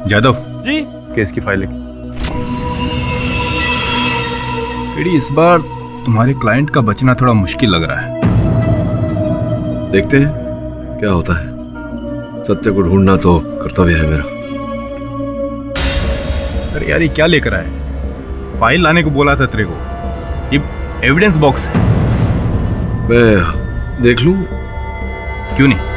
जादव जी, केस की फाइल केडी, इस बार तुम्हारे क्लाइंट का बचना थोड़ा मुश्किल लग रहा है। देखते हैं क्या होता है। सत्य को ढूंढना तो कर्तव्य है मेरा। अरे यार, ये क्या लेकर आए? फाइल लाने को बोला था तेरे को। ये एविडेंस बॉक्स है। मैं देख लूं? क्यों नहीं?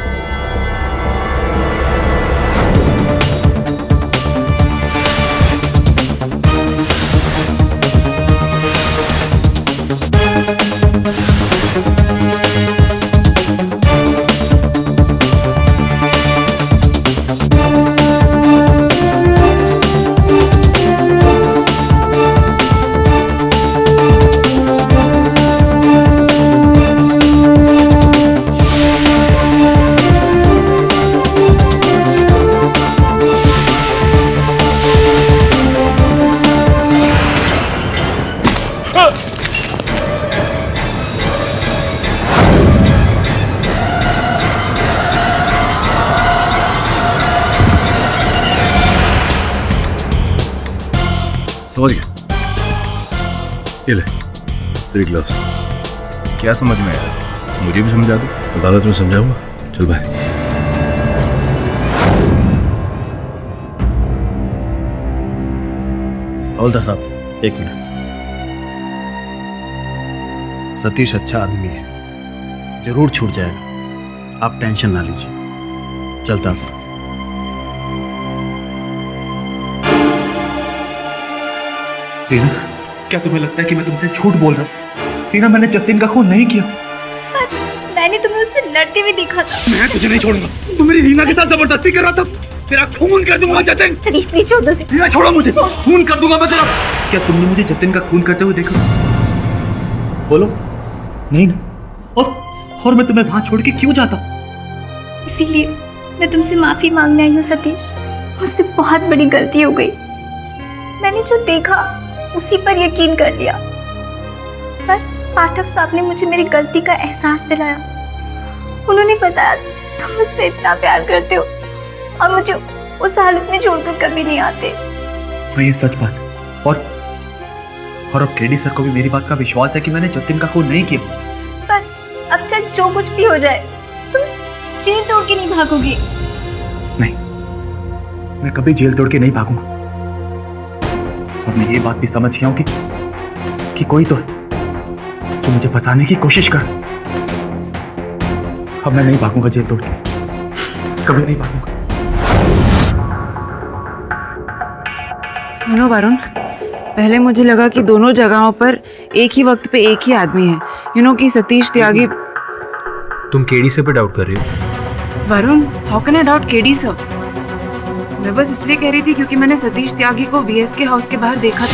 समझ गया। ये ले तेरी ग्लव्स। क्या समझ में आया? मुझे भी समझा दो। अदालत में समझाऊंगा। चल भाई। हवलदार साहब, 1 मिनट। सतीश अच्छा आदमी है, जरूर छूट जाएगा। आप टेंशन ना लीजिए। चलता हूं। रीना, क्या तुम्हें लगता है कि मैं तुमसे झूठ बोल रहा हूं? रीना, मैंने जतिन का खून नहीं किया। मैंने तुम्हें उससे लड़ते हुए देखा था। मैं तुझे नहीं छोड़ूंगा। तू मेरी रीना के साथ जबरदस्ती कर रहा था। तेरा खून कर दूंगा जतिन। सतीश प्लीज छोड़ दो। रीना छोड़ो मुझे, खून कर दूंगा मैं तेरा। क्या तुमने मुझे जतिन का खून करते हुए देखा? बोलो। नहीं ना। और मैं तुम्हें वहां छोड़ के क्यों जाता? इसीलिए मैं तुमसे माफी मांगने आई हूँ सतीश। मुझसे बहुत बड़ी गलती हो गई। मैंने जो देखा उसी पर यकीन कर लिया, पर पाठक साहब ने मुझे मेरी गलती का एहसास दिलाया। उन्होंने बताया तुम मुझसे इतना प्यार करते हो और मुझे उस हालत में छोड़कर कभी नहीं आते। मैं ये सच बात और अब केडी सर को भी मेरी बात का विश्वास है कि मैंने जतिन का खून नहीं किया। पर अब चाहे जो कुछ भी हो जाए तुम जेल तोड़ के नहीं भागोगे। नहीं, मैं कभी जेल तोड़ के नहीं भागूंगा। और मैं ये बात भी समझ गया हूं कि कोई तो है जो मुझे फंसाने की कोशिश कर। अब मैं नहीं भागूंगा जेल तोड़ के, कभी नहीं भागूंगा। सुनो वरुण, पहले मुझे लगा कि दोनों जगहों पर एक ही वक्त पे एक ही आदमी है। कि सतीश त्यागी। तुम केडी से पे डाउट कर रही हो? Varun, how can I doubt KD sir? मैं बस इसलिए कह रही थी क्योंकि मैंने सतीश त्यागी को वीएसके हाउस के बाहर देखा था।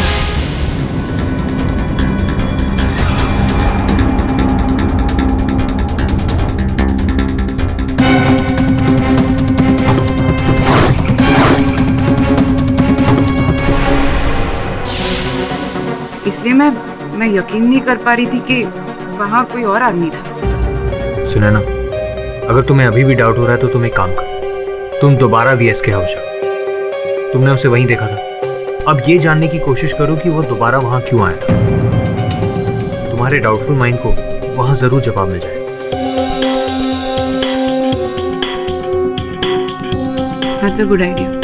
इसलिए मैं यकीन नहीं कर पा रही थी कि वहां कोई और आदमी था। सुनैना, अगर तुम्हें अभी भी डाउट हो रहा है तो तुम एक काम कर, तुम दोबारा वीएसके हाउस जाओ। तुमने उसे वहीं देखा था। अब ये जानने की कोशिश करो कि वो दोबारा वहां क्यों आया था। तुम्हारे डाउटफुल माइंड को वहां जरूर जवाब मिल जाएगा। That's a good idea.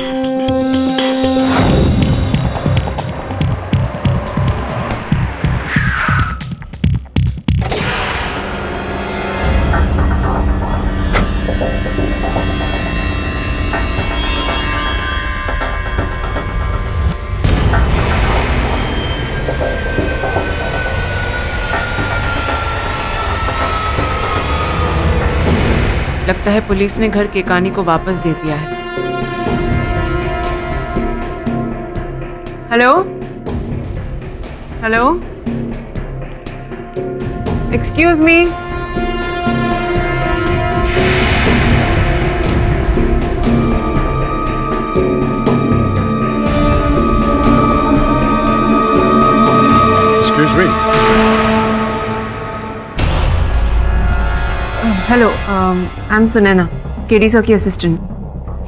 लगता है पुलिस ने घर केकानी को वापस दे दिया है। Hello hello, excuse me. Excuse me. Hello, I'm Sunena, KD sir की assistant.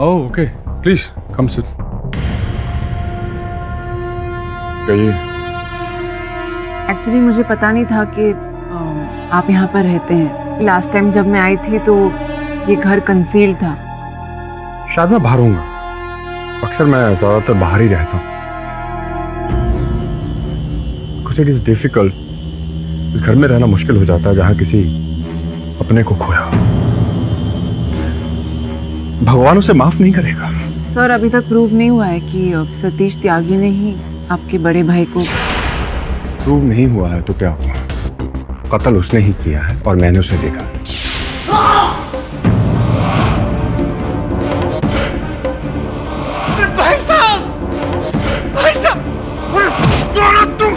Oh, okay. Please come sit. कहिए। Actually मुझे पता नहीं था कि आप यहाँ पर रहते हैं। लास्ट टाइम जब मैं आई थी तो ये घर कंसील्ड था। शायद मैं बाहर हूँगा। अक्सर मैं ज़्यादातर बाहर ही रहता हूँ। कुछ इट इज़ डिफिकल्ट। इस घर में रहना मुश्किल हो जाता है जहाँ किसी अपने को खोया। भगवान उसे माफ नहीं करेगा। सर, अभी तक प्रूव नहीं हुआ है कि सतीश त्यागी ने ही आपके बड़े भाई को। प्रूव नहीं हुआ है तो क्या हुआ? कत्ल उसने ही किया है और मैंने उसे देखा है। भाई साहब, भाई साहब, तुम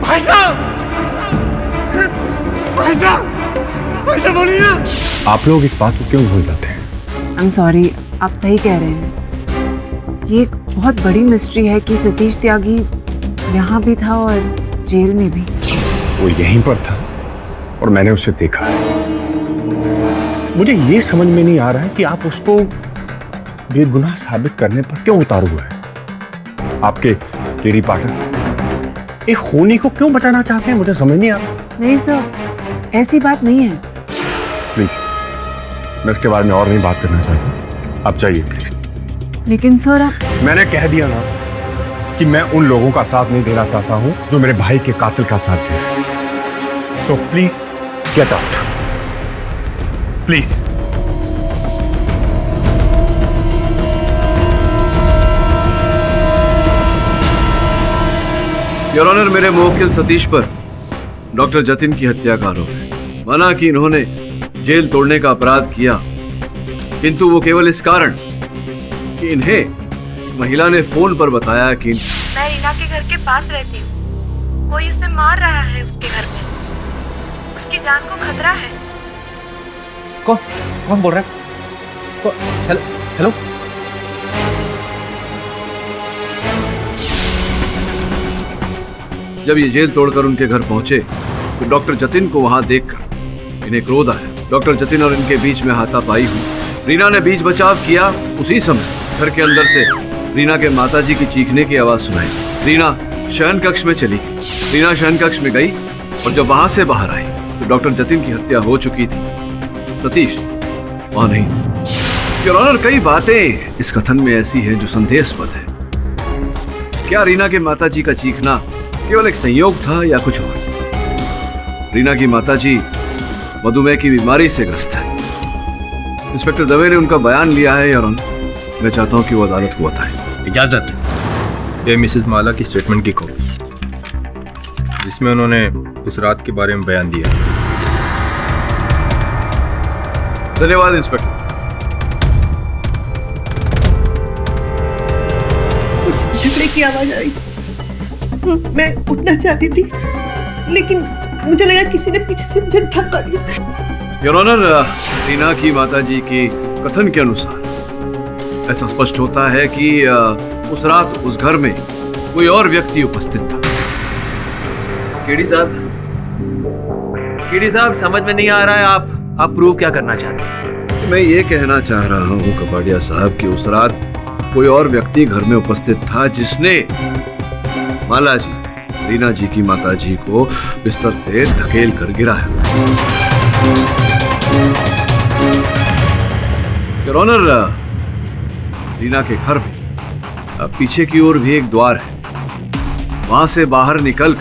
भाई साहब, भाई साहब, भाई साहब बोलिए ना। आप लोग इस बात को क्यों भूल जाते हैं? I'm sorry, आप सही कह रहे हैं। ये एक बहुत बड़ी मिस्ट्री है कि सतीश त्यागी यहाँ भी था और जेल में भी। वो यहीं पर था और मैंने उसे देखा है। मुझे ये समझ में नहीं आ रहा है कि आप उसको बेगुनाह साबित करने पर क्यों उतारू हुए हैं। आपके केडी पाठक एक खूनी को क्यों बचाना चाहते हैं, मुझे समझ नहीं आ रहा। नहीं सर, ऐसी बात नहीं है। प्लीज, मैं इसके बारे में और नहीं बात करना चाहता। आप जाइए प्लीज। लेकिन सर मैंने कह दिया ना कि मैं उन लोगों का साथ नहीं देना चाहता हूं जो मेरे भाई के कातिल का साथ दे। तो please get out, please. Your honour, मेरे मुवक्किल सतीश पर डॉक्टर जतिन की हत्या का आरोप है। माना कि इन्होंने जेल तोड़ने का अपराध किया, किंतु वो केवल इस कारण कि इन्हें महिला ने फोन पर बताया कि मैं रीना के घर के पास रहती हूँ, कोई उसे मार रहा है उसके घर में, उसकी जान को खतरा है। कौन बोल रहा है? Hello hello. जब ये जेल तोड़कर उनके घर पहुंचे तो डॉक्टर जतिन को वहां देखकर इन्हें क्रोध आया। डॉक्टर जतिन और इनके बीच में हाथापाई हुई। रीना ने बीच बचाव किया। उसी समय घर के अंदर से रीना के माताजी की चीखने की आवाज सुनाई। रीना शयन कक्ष में चली गई। रीना शयन कक्ष में गई और जब वहां से बाहर आई तो डॉक्टर जतिन की हत्या हो चुकी थी। सतीश वहां नहीं। योर ऑनर, कई बातें इस कथन में ऐसी हैं जो संदेहास्पद है। क्या रीना के माताजी का चीखना केवल एक संयोग था या कुछ और? रीना की माताजी मधुमेह की बीमारी से ग्रस्त है। इंस्पेक्टर दवे ने उनका बयान लिया है योर ऑनर। मैं चाहता हूं कि वो अदालत को बताए। इजाजत। ये मिसेस माला की स्टेटमेंट की कॉपी, जिसमें उन्होंने उस रात के बारे में बयान दिया। धन्यवाद इंस्पेक्टर। झगड़े की आवाज आई। मैं उठना चाहती थी, लेकिन मुझे लगा किसी ने पीछे से मुझे धक्का दिया। योर ऑनर, रीना की माताजी के कथन के अनुसार ऐसा स्पष्ट होता है कि उस रात उस घर में कोई और व्यक्ति उपस्थित था। केडी साहब समझ में नहीं आ रहा है, आप प्रूव क्या करना चाहते हैं? मैं ये कहना चाह रहा हूँ कपाड़िया साहब कि उस रात कोई और व्यक्ति घर में उपस्थित था जिसने माला जी, रीना जी की माताजी को बिस्तर से धकेल कर गिराया। योर ऑनर, रीना के घर में पीछे की ओर भी एक द्वार है। वहां से बाहर निकल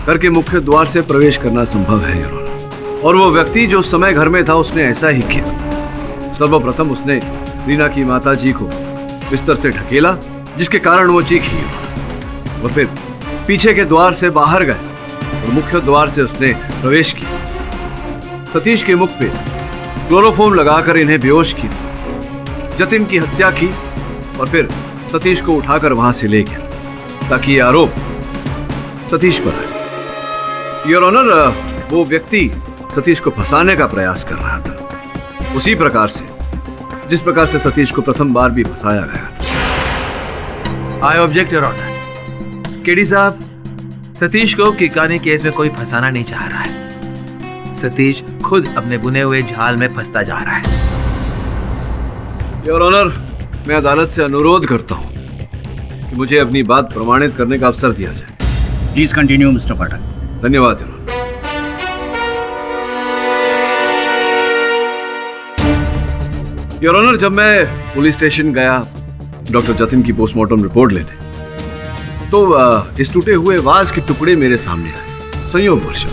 घर के मुख्य द्वार से प्रवेश करना संभव है योर ऑनर। और वो व्यक्ति जो उस समय घर में था उसने ऐसा ही किया। सर्वप्रथम उसने रीना की माताजी को बिस्तर से ढकेला, जिसके कारण वो चीखी और फिर पीछे के द्वार से बाहर गए और मुख्य द्वार से उसने प्रवेश किया। सतीश के मुख पे क्लोरोफॉर्म लगाकर इन्हें बेहोश किया, जतिन की हत्या की और फिर सतीश को उठाकर वहां से ले गया ताकि ये आरोप सतीश पर आए। योर ऑनर, वो व्यक्ति सतीश को फंसाने का प्रयास कर रहा था, उसी प्रकार से जिस प्रकार से सतीश को प्रथम बार भी फंसाया गया। I object your honour. KD साहब, सतीश को किकानी केस में कोई फंसाना नहीं चाह रहा है। सतीश खुद अपने बुने हुए जाल में फंसता जा रहा है। योर ऑनर, मैं अदालत से अनुरोध करता हूं कि मुझे अपनी बात प्रमाणित करने का अवसर दिया जाए। प्लीज कंटिन्यू मिस्टर पाठक। धन्यवाद योर ऑनर। योर ऑनर, जब मैं पुलिस स्टेशन गया डॉक्टर जतिन की पोस्टमार्टम रिपोर्ट लेने, तो इस टूटे हुए वाज के टुकड़े मेरे सामने आए। संयोगवश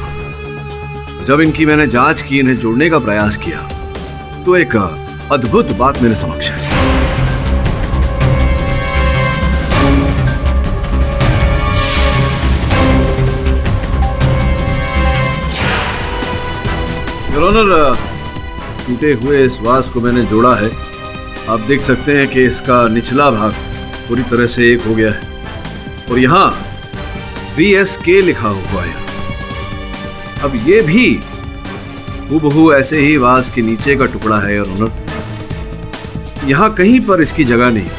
जब इनकी मैंने जांच की, इन्हें जोड़ने का प्रयास किया, तो एक अद्भुत बात मेरे समक्ष आई। योर ऑनर, टूटे हुए इस वाज को मैंने जोड़ा है। आप देख सकते हैं कि इसका निचला भाग पूरी तरह से एक हो गया है और यहाँ VSK लिखा हुआ है। अब ये भी हूबहू ऐसे ही वाज के नीचे का टुकड़ा है योर ऑनर। यहाँ कहीं पर इसकी जगह नहीं।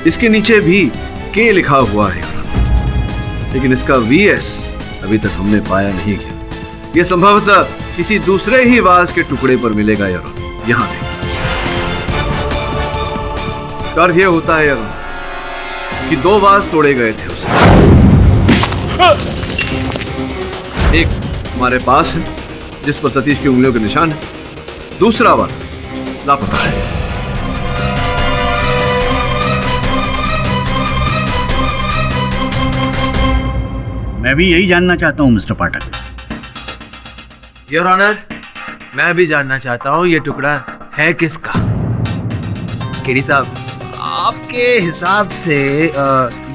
इसके नीचे भी K लिखा हुआ है योर ऑनर, लेकिन इसका VS अभी तक हमने पाया नहीं गया। यह संभवतः किसी दूसरे ही वाज के टुकड़े पर मिलेगा योर ऑनर। यहाँ नहीं। कार्य यह होता है योर ऑनर कि 2 वाज तोड़े गए थे उसे। एक हमारे पास है जिस पर सतीश की उंगलियों के निशान है, दूसरा वाज लापता है। मैं भी यही जानना चाहता हूं मिस्टर पाठक। योर ऑनर, मैं भी जानना चाहता हूं ये टुकड़ा है किसका। केडी साहब, आपके हिसाब से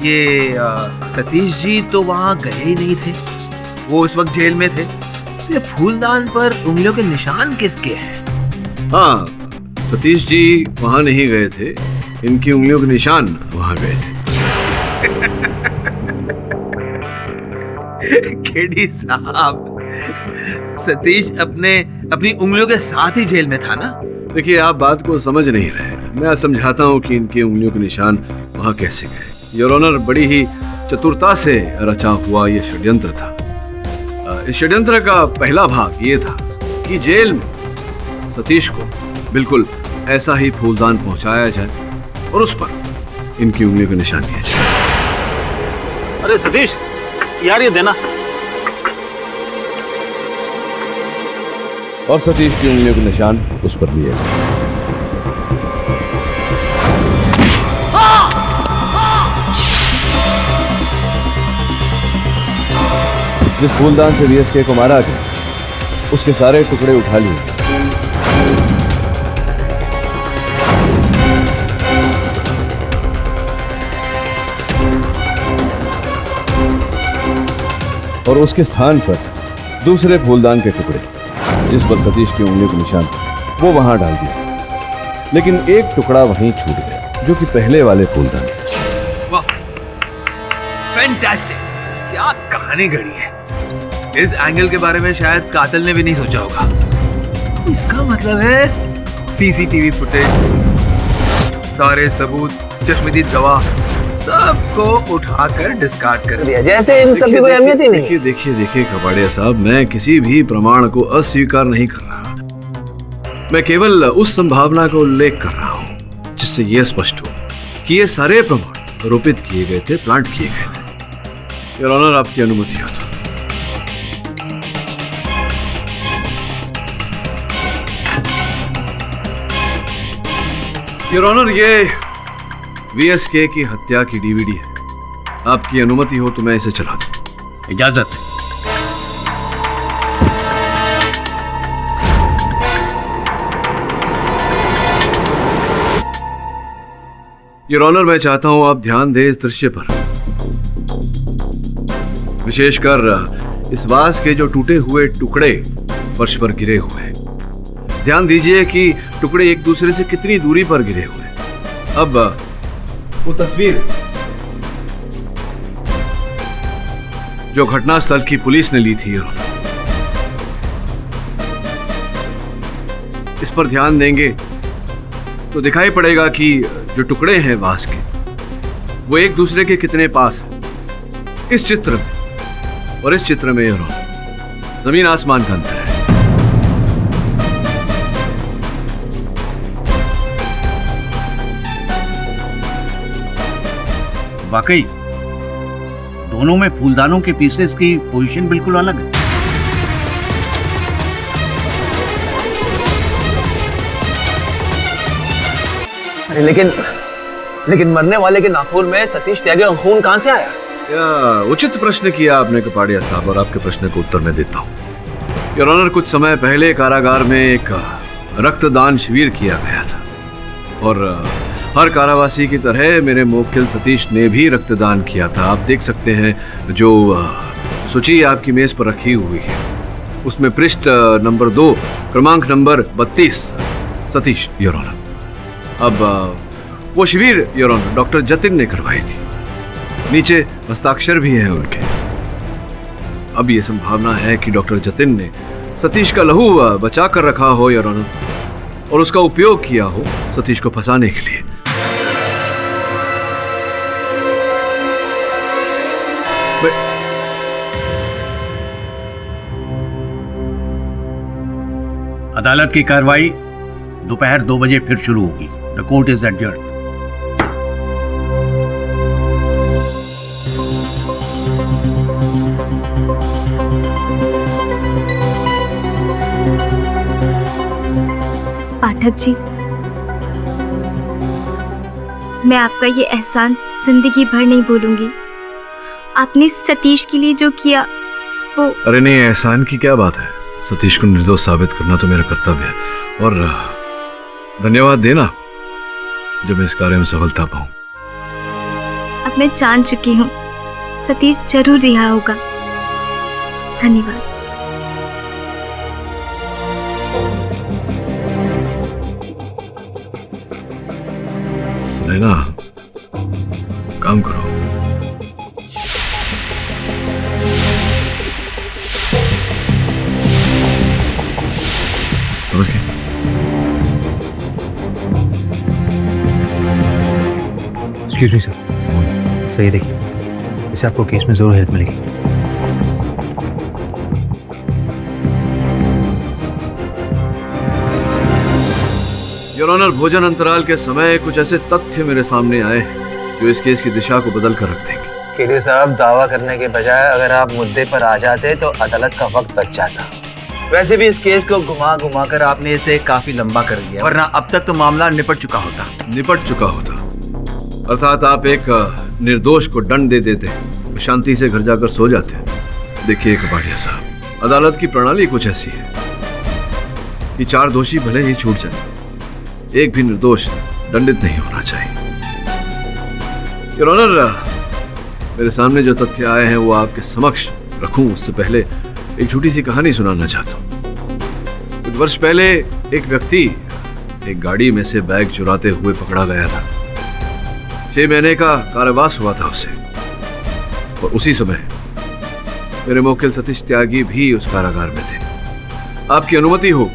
ये सतीश जी तो वहाँ गए ही नहीं थे, वो उस वक्त जेल में थे। तो ये फूलदान पर उंगलियों के निशान किसके हैं? हाँ, सतीश जी वहां नहीं गए थे, इनकी उंगलियों के निशान वहां गए थे। केडी साहब, सतीश अपनी उंगलियों के साथ ही जेल में था ना? देखिए, आप बात को समझ नहीं रहे। मैं समझाता हूँ कि इनकी उंगलियों के निशान वहां कैसे गए। योर ऑनर, बड़ी ही चतुरता से रचा हुआ ये षड्यंत्र था। इस षड्यंत्र का पहला भाग ये था कि जेल में सतीश को बिल्कुल ऐसा ही फूलदान पहुंचाया जाए और उस पर इनकी उंगलियों के निशान दिए जाए। अरे सतीश यार, ये देना। और सतीश की उंगलियों के निशान उस पर दिए गए। जिस फूलदान से वीएसके को मारा गया, उसके सारे टुकड़े उठा लिए और उसके स्थान पर दूसरे फूलदान के टुकड़े जिस पर सतीश की उंगलियों के निशान वो वहां डाल दिया, लेकिन एक टुकड़ा वहीं छूट गया जो कि पहले वाले फूलदान। वाह, फैंटास्टिक! क्या कहानी घड़ी है। इस एंगल के बारे में शायद कातिल ने भी नहीं सोचा होगा। इसका मतलब है सीसीटीवी फुटेज, सारे सबूत, चश्मदीद गवाह, सबको उठाकर डिस्कार्ड कर दिया, जैसे इन सब की कोई अहमियत ही नहीं। देखिए कबाड़िया साहब, मैं किसी भी प्रमाण को अस्वीकार नहीं कर रहा। मैं केवल उस संभावना का उल्लेख कर रहा हूं जिससे यह स्पष्ट हो कि ये सारे प्रमाण आरोपित किए गए थे, प्लांट किए गए थे। योर ऑनर, आपकी अनुमति हो तो। योर ऑनर, ये वीएसके की हत्या की डीवीडी है। आपकी अनुमति हो तो मैं इसे चला दूं। इजाजत। योर ऑनर, मैं चाहता हूं आप ध्यान दें इस दृश्य पर, विशेषकर इस वास के जो टूटे हुए टुकड़े फर्श पर गिरे हुए हैं। ध्यान दीजिए कि टुकड़े एक दूसरे से कितनी दूरी पर गिरे हुए हैं। अब वो तस्वीर जो घटनास्थल की पुलिस ने ली थी, इस पर ध्यान देंगे तो दिखाई पड़ेगा कि जो टुकड़े हैं वास के, वो एक दूसरे के कितने पास हैं। इस चित्र में और इस चित्र में जमीन आसमान का अंतर है। वाकई दोनों में फूलदानों के पीसेस की पोजीशन बिल्कुल अलग है। लेकिन मरने वाले के नाखून में सतीश त्यागी का खून कहां से आया? उचित प्रश्न किया आपने कपाड़िया साहब, और आपके प्रश्न का उत्तर मैं देता हूं। योर ऑनर, कुछ समय पहले कारागार में एक रक्तदान शिविर किया गया था और हर कारावासी की तरह मेरे मुवक्किल सतीश ने भी रक्तदान किया था। आप देख सकते हैं जो सूची आपकी मेज पर रखी हुई है, उसमें पृष्ठ नंबर 2 क्रमांक नंबर 32 सतीश, योर ऑनर। अब वो शिविर योर ऑनर डॉक्टर जतिन ने करवाई थी, नीचे हस्ताक्षर भी हैं उनके। अब ये संभावना है कि डॉक्टर जतिन ने सतीश का लहू बचा कर रखा हो योर ऑनर, और उसका उपयोग किया हो सतीश को फंसाने के लिए। अदालत की कार्रवाई दोपहर 2 बजे फिर शुरू होगी। The court is adjourned. Pathak ji, मैं आपका ये एहसान जिंदगी भर नहीं भूलूंगी। आपने सतीश के लिए जो किया वो। अरे नहीं, एहसान की क्या बात है। सतीश को निर्दोष साबित करना तो मेरा कर्तव्य है, और धन्यवाद देना जब मैं इस कार्य में सफलता पाऊं। अब मैं जान चुकी हूँ सतीश जरूर रिहा होगा। धन्यवाद। सुनैना, काम करो। समझ गए? एक्सक्यूज मी सर, सही देखिए, इससे आपको केस में जरूर हेल्प मिलेगी। योर ऑनर, भोजन अंतराल के समय कुछ ऐसे तथ्य मेरे सामने आए जो इस केस की दिशा को बदल कर रख देंगे। केडी साहब, दावा करने के बजाय अगर आप मुद्दे पर आ जाते तो अदालत का वक्त बच जाता। वैसे भी इस केस को घुमा घुमा कर आपने इसे काफी लंबा कर दिया, वरना अब तक तो मामला निपट चुका होता। अर्थात आप एक निर्दोष को दंड दे देते, शांति से घर जाकर सो जाते। देखिए कपाड़िया साहब, अदालत की प्रणाली कुछ ऐसी है कि 4 दोषी भले ही छूट जाए, एक भी निर्दोष दंडित नहीं होना चाहिए। योर ऑनर, मेरे सामने जो तथ्य आए हैं वो आपके समक्ष रखूं उससे पहले एक छोटी सी कहानी सुनाना चाहता हूं। कुछ वर्ष पहले एक व्यक्ति एक गाड़ी में से बैग चुराते हुए पकड़ा गया था। 6 महीने का कारावास हुआ था उसे, और उसी समय मेरे मुवक्किल सतीश त्यागी भी उस कारागार में थे। आपकी अनुमति हो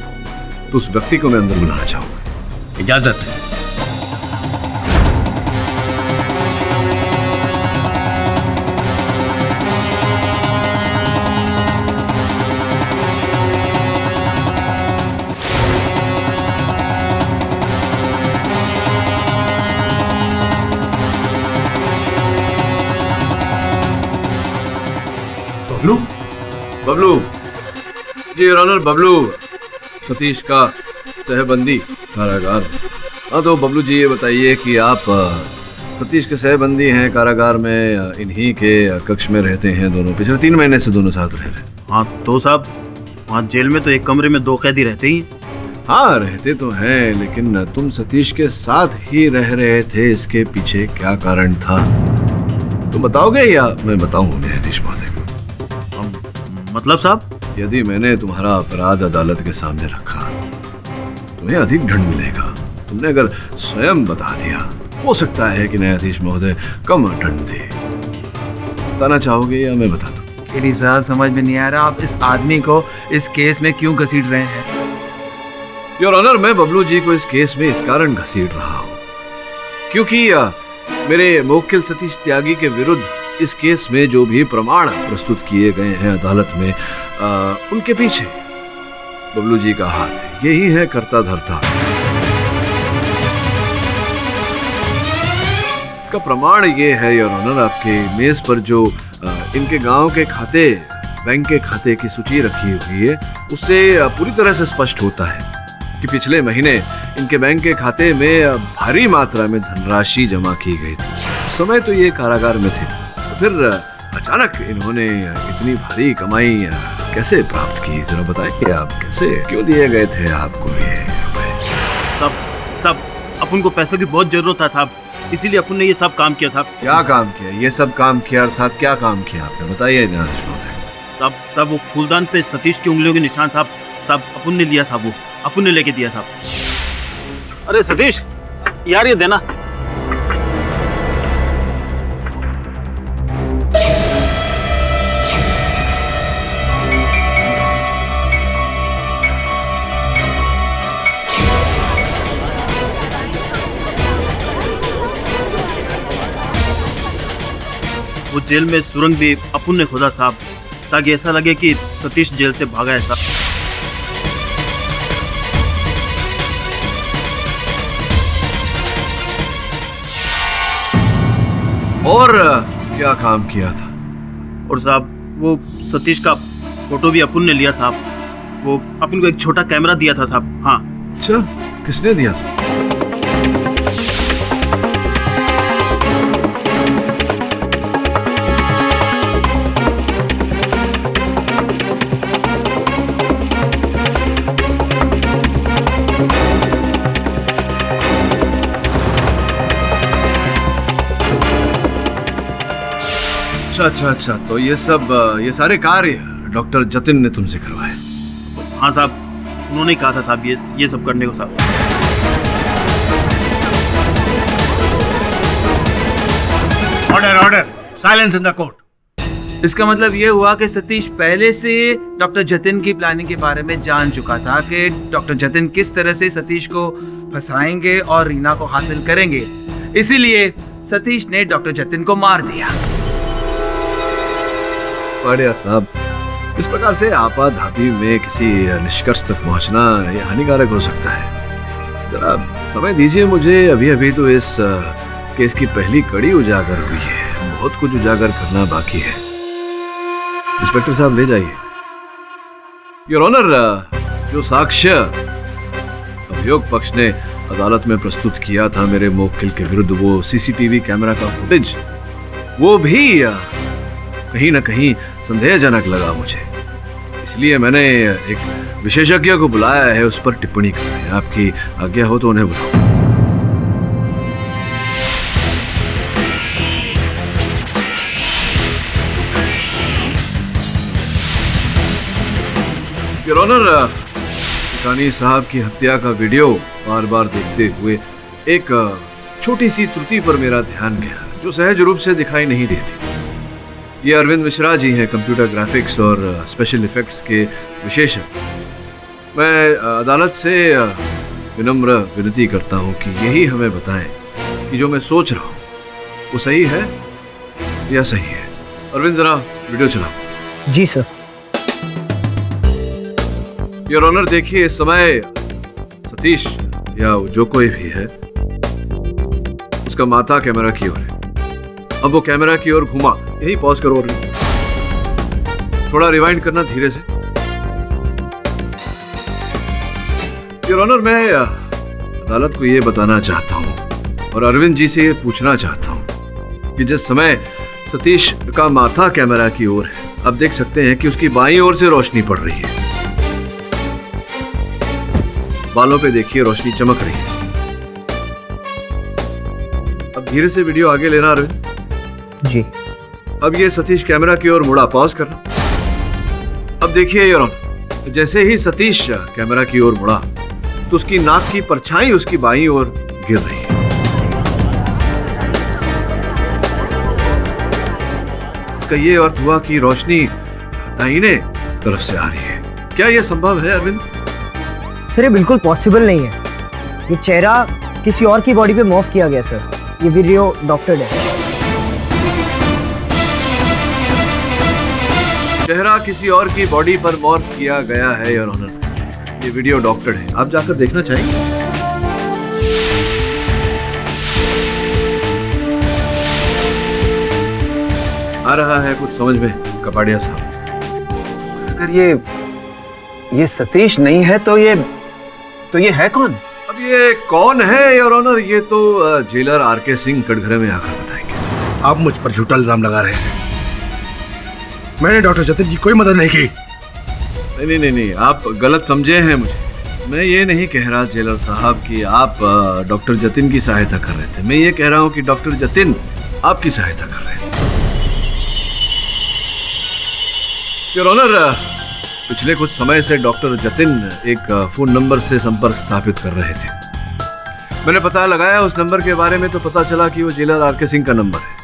तो उस व्यक्ति को मैं अंदर बुलाना चाहूंगा। इजाजत। बबलू, बबलू जी, योर ऑनर, बबलू सतीश का सहबंदी कारागार। हाँ तो बबलू जी, ये बताइए कि आप सतीश के सहबंदी हैं, कारागार में इन्हीं के कक्ष में रहते हैं दोनों, पिछले 3 महीने से दोनों साथ रह रहे हैं। हाँ तो साहब, वहाँ जेल में तो एक कमरे में 2 कैदी रहते ही। हाँ रहते तो हैं, लेकिन तुम सतीश के साथ ही रह रहे थे, इसके पीछे क्या कारण था तुम बताओगे या मैं बताऊं न्यायाधीश महोदय को? मतलब साहब, यदि मैंने तुम्हारा अपराध अदालत के सामने रखा तुम्हें अधिक दंड मिलेगा। तुमने अगर स्वयं बता दिया, हो सकता है कि न्यायाधीश महोदय कम दंड दे। बताना चाहोगे या मैं बता दूं? केडी साहब, समझ में नहीं आ रहा आप इस आदमी को इस केस में क्यों घसीट रहे हैं? योर ऑनर, मैं बबलू जी को इस केस में इस कारण घसीट रहा हूं क्योंकि मेरे मुवक्किल सतीश त्यागी के विरुद्ध इस केस में जो भी प्रमाण प्रस्तुत किए गए हैं अदालत में, उनके पीछे बबलू जी का हाथ है। यही है कर्ता धर्ता। इसका प्रमाण ये है योर ऑनर, आपके मेज पर जो इनके गांव के खाते, बैंक के खाते की सूची रखी हुई है, उससे पूरी तरह से स्पष्ट होता है कि पिछले महीने इनके बैंक के खाते में भारी मात्रा में धनराशि जमा की गई थी। उस समय तो ये कारागार में थे, तो फिर अचानक इन्होंने इतनी भारी कमाई कैसे प्राप्त की? जरा बताइए, आप कैसे, क्यों दिए गए थे आपको ये रुपए? साहब, अपन को पैसों की बहुत जरूरत था साहब, इसीलिए अपन ने ये सब काम किया साहब। क्या काम किया? ये सब काम किया अर्थात क्या काम किया आपने? बताइए न्यायाधीश महोदय। साहब, वो फूलदान पे सतीश की उंगलियों के निशान साहब अपन ने लिया साहब, वो अपन ने लेके दिया साहब। अरे सतीश यार, ये देना। वो जेल में सुरंग भी अपन ने खोदा साहब, ताकि ऐसा लगे कि सतीश जेल से भागा है साहब। और क्या काम किया था? और साहब, वो सतीश का फोटो भी अपन ने लिया साहब। वो अपन को एक छोटा कैमरा दिया था साहब। हाँ। अच्छा, किसने दिया? अच्छा, तो ये सारे कार्य डॉक्टर जतिन ने तुमसे करवाए? हाँ साहब, उन्होंने कहा था साहब ये सब करने को साहब। Order, silence in the court. इसका मतलब ये हुआ कि सतीश पहले से डॉक्टर जतिन की प्लानिंग के बारे में जान चुका था कि डॉक्टर जतिन किस तरह से सतीश को फंसाएंगे और रीना को हासिल करेंगे, इसीलिए सतीश ने डॉक्टर जतिन को मार दिया। बढ़िया साहब, इस प्रकार से आपाधापी में किसी निष्कर्ष तक पहुंचना ये हानिकारक हो सकता है। जरा समय दीजिए मुझे, अभी तो इस केस की पहली कड़ी उजागर हुई है, बहुत कुछ उजागर करना बाकी है। इंस्पेक्टर साहब ले जाइए। योर ऑनर, जो साक्ष्य अभियोग पक्ष ने अदालत में प्रस्तुत किया था मेरे मुवक्किल के विरुद्ध, वो सीसीटीवी कैमरा का फुटेज, वो भी कहीं ना कहीं संदेहजनक लगा मुझे। इसलिए मैंने एक विशेषज्ञ को बुलाया है उस पर टिप्पणी करने। आपकी आज्ञा हो तो उन्हें बुलाओ। योर ऑनर, केकानी साहब की हत्या का वीडियो बार बार देखते हुए एक छोटी सी त्रुटि पर मेरा ध्यान गया जो सहज रूप से दिखाई नहीं देती। ये अरविंद मिश्रा जी हैं, कंप्यूटर ग्राफिक्स और स्पेशल इफेक्ट्स के विशेषज्ञ। मैं अदालत से विनम्र विनती करता हूं कि यही हमें बताएं कि जो मैं सोच रहा हूं वो सही है या सही है। अरविंद, जरा वीडियो चलाओ। जी सर। योर ऑनर, देखिए इस समय सतीश या जो कोई भी है, उसका माथा कैमरा की ओर है। अब वो कैमरा की ओर घुमा, यही पॉज करो, थोड़ा रिवाइंड करना धीरे से। योर ऑनर, मैं अदालत को ये बताना चाहता हूँ और अरविंद जी से ये पूछना चाहता हूँ कि जिस समय सतीश का माथा कैमरा की ओर है, अब देख सकते हैं कि उसकी बाईं ओर से रोशनी पड़ रही है। बालों पे देखिए रोशनी चमक रही है। अब धीरे से वीडियो आगे लेना अरविंद जी। अब ये सतीश कैमरा की ओर मुड़ा, पॉज करना। अब देखिए योर ऑनर, जैसे ही सतीश कैमरा की ओर मुड़ा तो उसकी नाक की परछाई उसकी बाईं ओर गिर रही है। इसका ये अर्थ हुआ कि रोशनी दाहिने तरफ से आ रही है। क्या यह संभव है अरविंद? सर, ये बिल्कुल पॉसिबल नहीं है। ये चेहरा किसी और की बॉडी पे मॉर्फ किया गया सर। ये वीडियो डॉक्टर्ड है। चेहरा किसी और की बॉडी पर मॉर्फ किया गया है योर ऑनर। ये वीडियो डॉक्टर्ड है, आप जाकर देखना चाहेंगे? आ रहा है कुछ समझ में कपाड़िया साहब? अगर ये सतीश नहीं है तो ये है कौन? अब ये कौन है योर ऑनर, ये तो जेलर आरके सिंह कटघरे में आकर बताएंगे। आप मुझ पर झूठा इल्जाम लगा रहे हैं। मैंने डॉक्टर जतिन की कोई मदद नहीं की। नहीं, आप गलत समझे हैं मुझे। मैं ये नहीं कह रहा जेलर साहब कि आप डॉक्टर जतिन की सहायता कर रहे थे। मैं ये कह रहा हूँ कि डॉक्टर जतिन आपकी सहायता कर रहे थे। योर ऑनर, पिछले कुछ समय से डॉक्टर जतिन एक फोन नंबर से संपर्क स्थापित कर रहे थे। मैंने पता लगाया उस नंबर के बारे में तो पता चला कि वो जेलर आरके सिंह का नंबर है।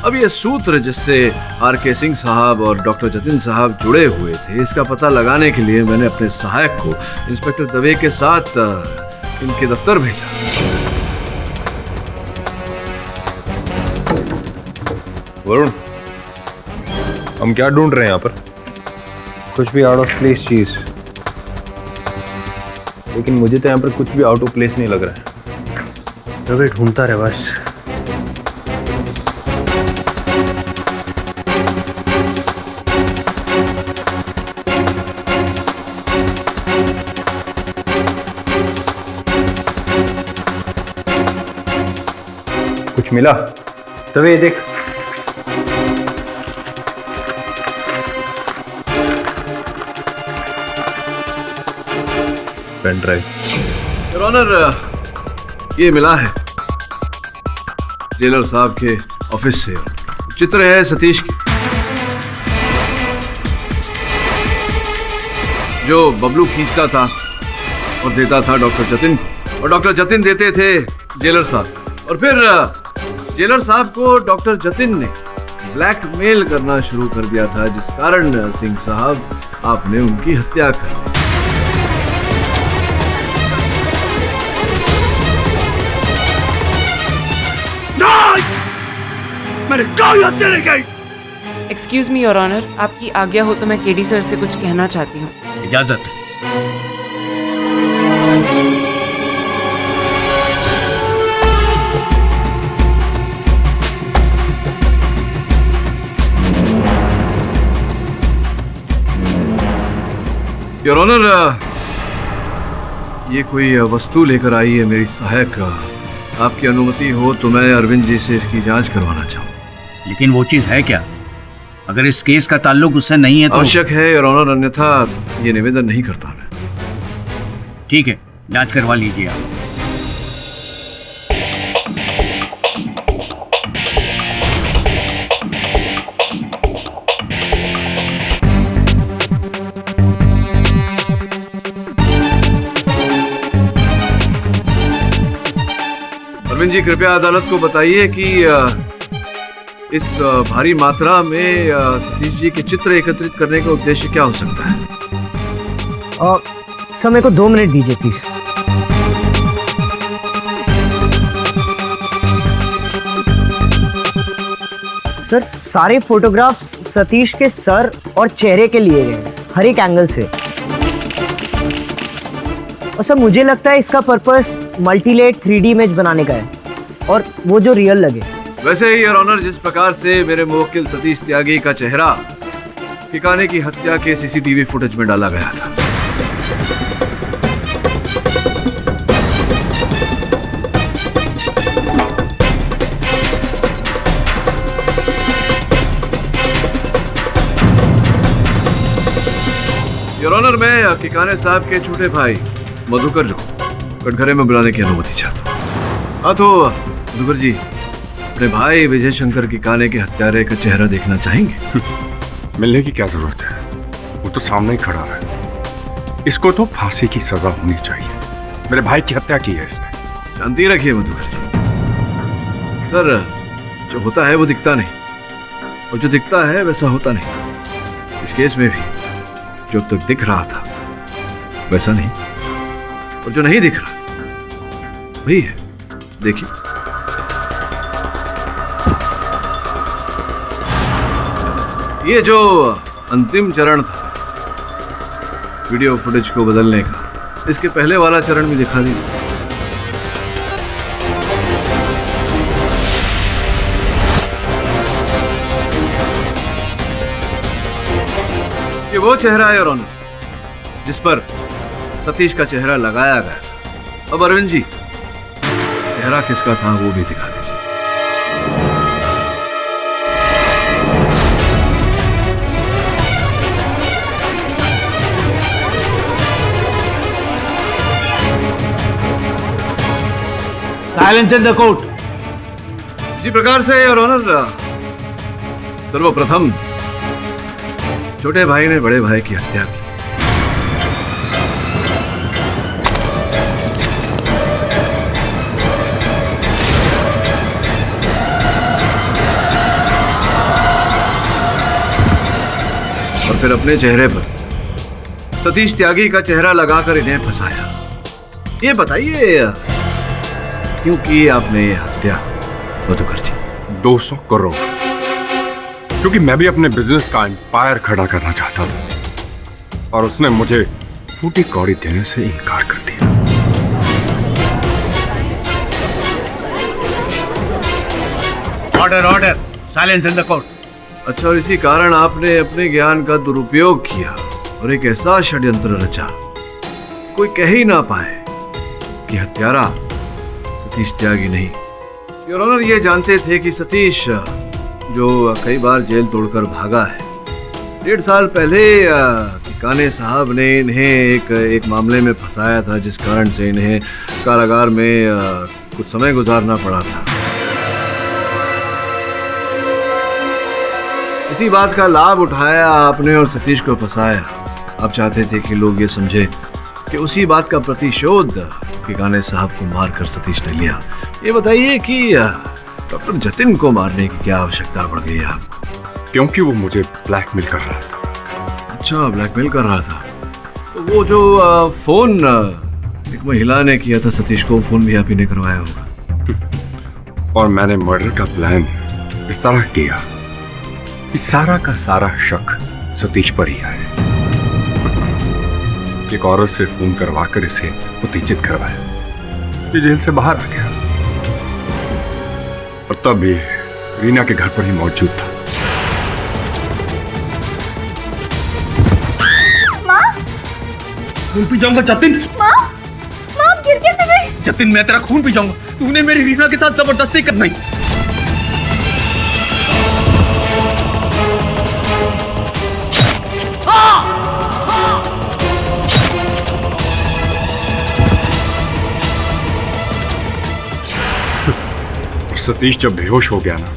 अब ये सूत्र जिससे आरके सिंह साहब और डॉक्टर जतिन साहब जुड़े हुए थे, इसका पता लगाने के लिए मैंने अपने सहायक को इंस्पेक्टर दवे के साथ इनके दफ्तर भेजा। वरुण, हम क्या ढूंढ रहे हैं यहाँ पर? कुछ भी आउट ऑफ प्लेस चीज, लेकिन मुझे तो यहाँ पर कुछ भी आउट ऑफ प्लेस नहीं लग रहा है। दवे ढूंढता रहे बस। कुछ मिला? दवे देख। Pen drive. योर ऑनर, ये मिला है जेलर साहब के ऑफिस से। चित्र है सतीश की। जो बबलू खींचता था और देता था डॉक्टर जतिन को, और डॉक्टर जतिन देते थे जेलर साहब, और फिर जेलर साहब को डॉक्टर जतिन ने ब्लैकमेल करना शुरू कर दिया था, जिस कारण सिंह साहब आपने उनकी हत्या कर दी। मैंने कोई हत्या नहीं की। एक्सक्यूज मी योर ऑनर, आपकी आज्ञा हो तो मैं केडी सर से कुछ कहना चाहती हूँ। इजाजत। योर ऑनर, ये कोई वस्तु लेकर आई है मेरी सहायक। आपकी अनुमति हो तो मैं अरविंद जी से इसकी जांच करवाना चाहूँ। लेकिन वो चीज है क्या? अगर इस केस का ताल्लुक उससे नहीं है तो आवश्यक है योर ऑनर, अन्यथा ये निवेदन नहीं करता मैं। ठीक है, जांच करवा लीजिए आप। अरविंद जी, कृपया अदालत को बताइए कि इस भारी मात्रा में सतीश जी के चित्र एकत्रित करने का उद्देश्य क्या हो सकता है? सर मेरे को 2 मिनट दीजिए प्लीज। सर सारे फोटोग्राफ्स सतीश के सर और चेहरे के लिए गए हैं, हर एक एंगल से। और सर मुझे लगता है इसका पर्पस मल्टीलेट 3D इमेज बनाने का है, और वो जो रियल लगे। वैसे ही योर ऑनर, जिस प्रकार से मेरे मुवक्किल सतीश त्यागी का चेहरा ठिकाने की हत्या के सीसीटीवी फुटेज में डाला गया था, योर ऑनर, मैं ठिकाने साहब के छोटे भाई मधुकर को कटघरे में बुलाने की अनुमति चाहता हूँ। हाँ तो मधुकर जी, अपने भाई विजय शंकर की काने के हत्यारे का चेहरा देखना चाहेंगे? मिलने की क्या जरूरत है, वो तो सामने ही खड़ा है। इसको तो फांसी की सजा होनी चाहिए। मेरे भाई की हत्या की है इसने। शांति रखिए मधुकर जी। सर, जो होता है वो दिखता नहीं, और जो दिखता है वैसा होता नहीं। इस केस में भी जो अब तक दिख रहा था वैसा नहीं, और जो नहीं दिख रहा वही है। देखिए, ये जो अंतिम चरण था वीडियो फुटेज को बदलने का, इसके पहले वाला चरण भी दिखा दीजिए। ये वो चेहरा है योर ऑनर जिस पर सतीश का चेहरा लगाया गया। अब अरविंद जी, चेहरा किसका था वो भी दिखा दीजिए। Silence in the court. इसी प्रकार से योर ऑनर, सर्वप्रथम छोटे भाई ने बड़े भाई की हत्या की। और फिर अपने चेहरे पर सतीश त्यागी का चेहरा लगाकर इन्हें फंसाया। ये बताइए क्यों की आपने ये हत्या मधुकर जी? 200 करोड़, क्योंकि मैं भी अपने बिजनेस का एम्पायर खड़ा करना चाहता था, और उसने मुझे फूटी कौड़ी देने से इनकार कर दिया। Order order, silence in the court. अच्छा, और इसी कारण आपने अपने ज्ञान का दुरुपयोग किया और एक ऐसा षड्यंत्र रचा कोई कह ही ना पाए कि हत्यारा सतीश त्यागी नहीं। योर ऑनर, ये जानते थे कि सतीश, जो कई बार जेल तोड़कर भागा है, 1.5 साल पहले ठिकाने साहब ने इन्हें एक मामले में फंसाया था, जिस कारण से इन्हें कारागार में कुछ समय गुजारना पड़ा था। इसी बात का लाभ उठाया आपने और सतीश को फंसाया। आप चाहते थे कि लोग ये समझे कि उसी बात का प्रतिशोध केकानी साहब को मारकर सतीश ने लिया। ये बताइए कि डॉक्टर जतिन को मारने की क्या आवश्यकता पड़ गई आपको? क्योंकि वो मुझे ब्लैकमेल कर रहा था। अच्छा, ब्लैकमेल कर रहा था। तो वो जो फोन एक महिला ने किया था सतीश को, फोन भी आप ही ने करवाया होगा। और मैंने मर्डर का प्लान इस तरह किया कि सारा का सारा शक सतीश पर ही आए। एक औरत से फोन करवाकर इसे उत्तेजित करवाया। ये जेल से बाहर आ गया और तब ये रीना के घर पर ही मौजूद था। माँ, खून पी जाऊंगा जतिन। माँ, माँ गिर कैसे गए? जतिन, मैं तेरा खून पी जाऊंगा। तूने मेरी रीना के साथ जबरदस्ती करना ही। सतीश जब बेहोश हो गया ना,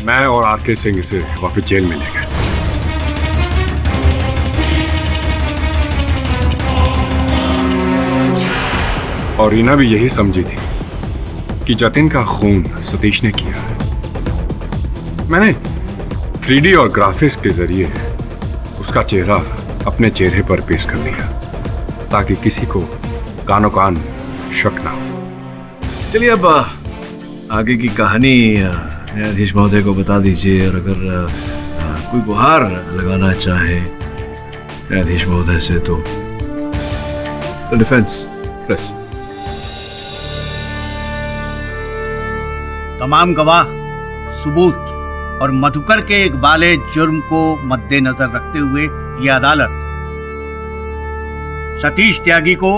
मैं और आरके सिंह इसे वापस जेल में ले गए। और रीना भी यही समझी थी कि जतिन का खून सतीश ने किया है। मैंने 3D और ग्राफिक्स के जरिए उसका चेहरा अपने चेहरे पर पेश कर दिया ताकि किसी को कानो कान शक ना हो। चलिए अब आगे की कहानी न्यायाधीश महोदय को बता दीजिए, और अगर कोई गुहार लगाना चाहे न्यायाधीश महोदय से तो डिफेंस प्रेस। तमाम गवाह, सबूत और मधुकर के इकबाले जुर्म को मद्देनजर रखते हुए यह अदालत सतीश त्यागी को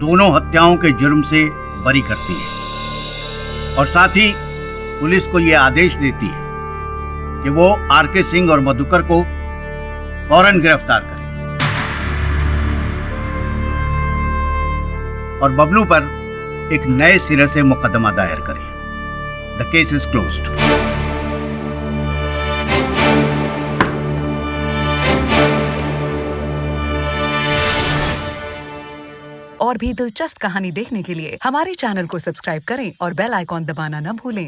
दोनों हत्याओं के जुर्म से बरी करती है और साथ ही पुलिस को यह आदेश देती है कि वो आरके सिंह और मधुकर को फौरन गिरफ्तार करें और बबलू पर एक नए सिरे से मुकदमा दायर करें। The case is closed. और भी दिलचस्प कहानी देखने के लिए हमारे चैनल को सब्सक्राइब करें और बेल आइकॉन दबाना न भूलें।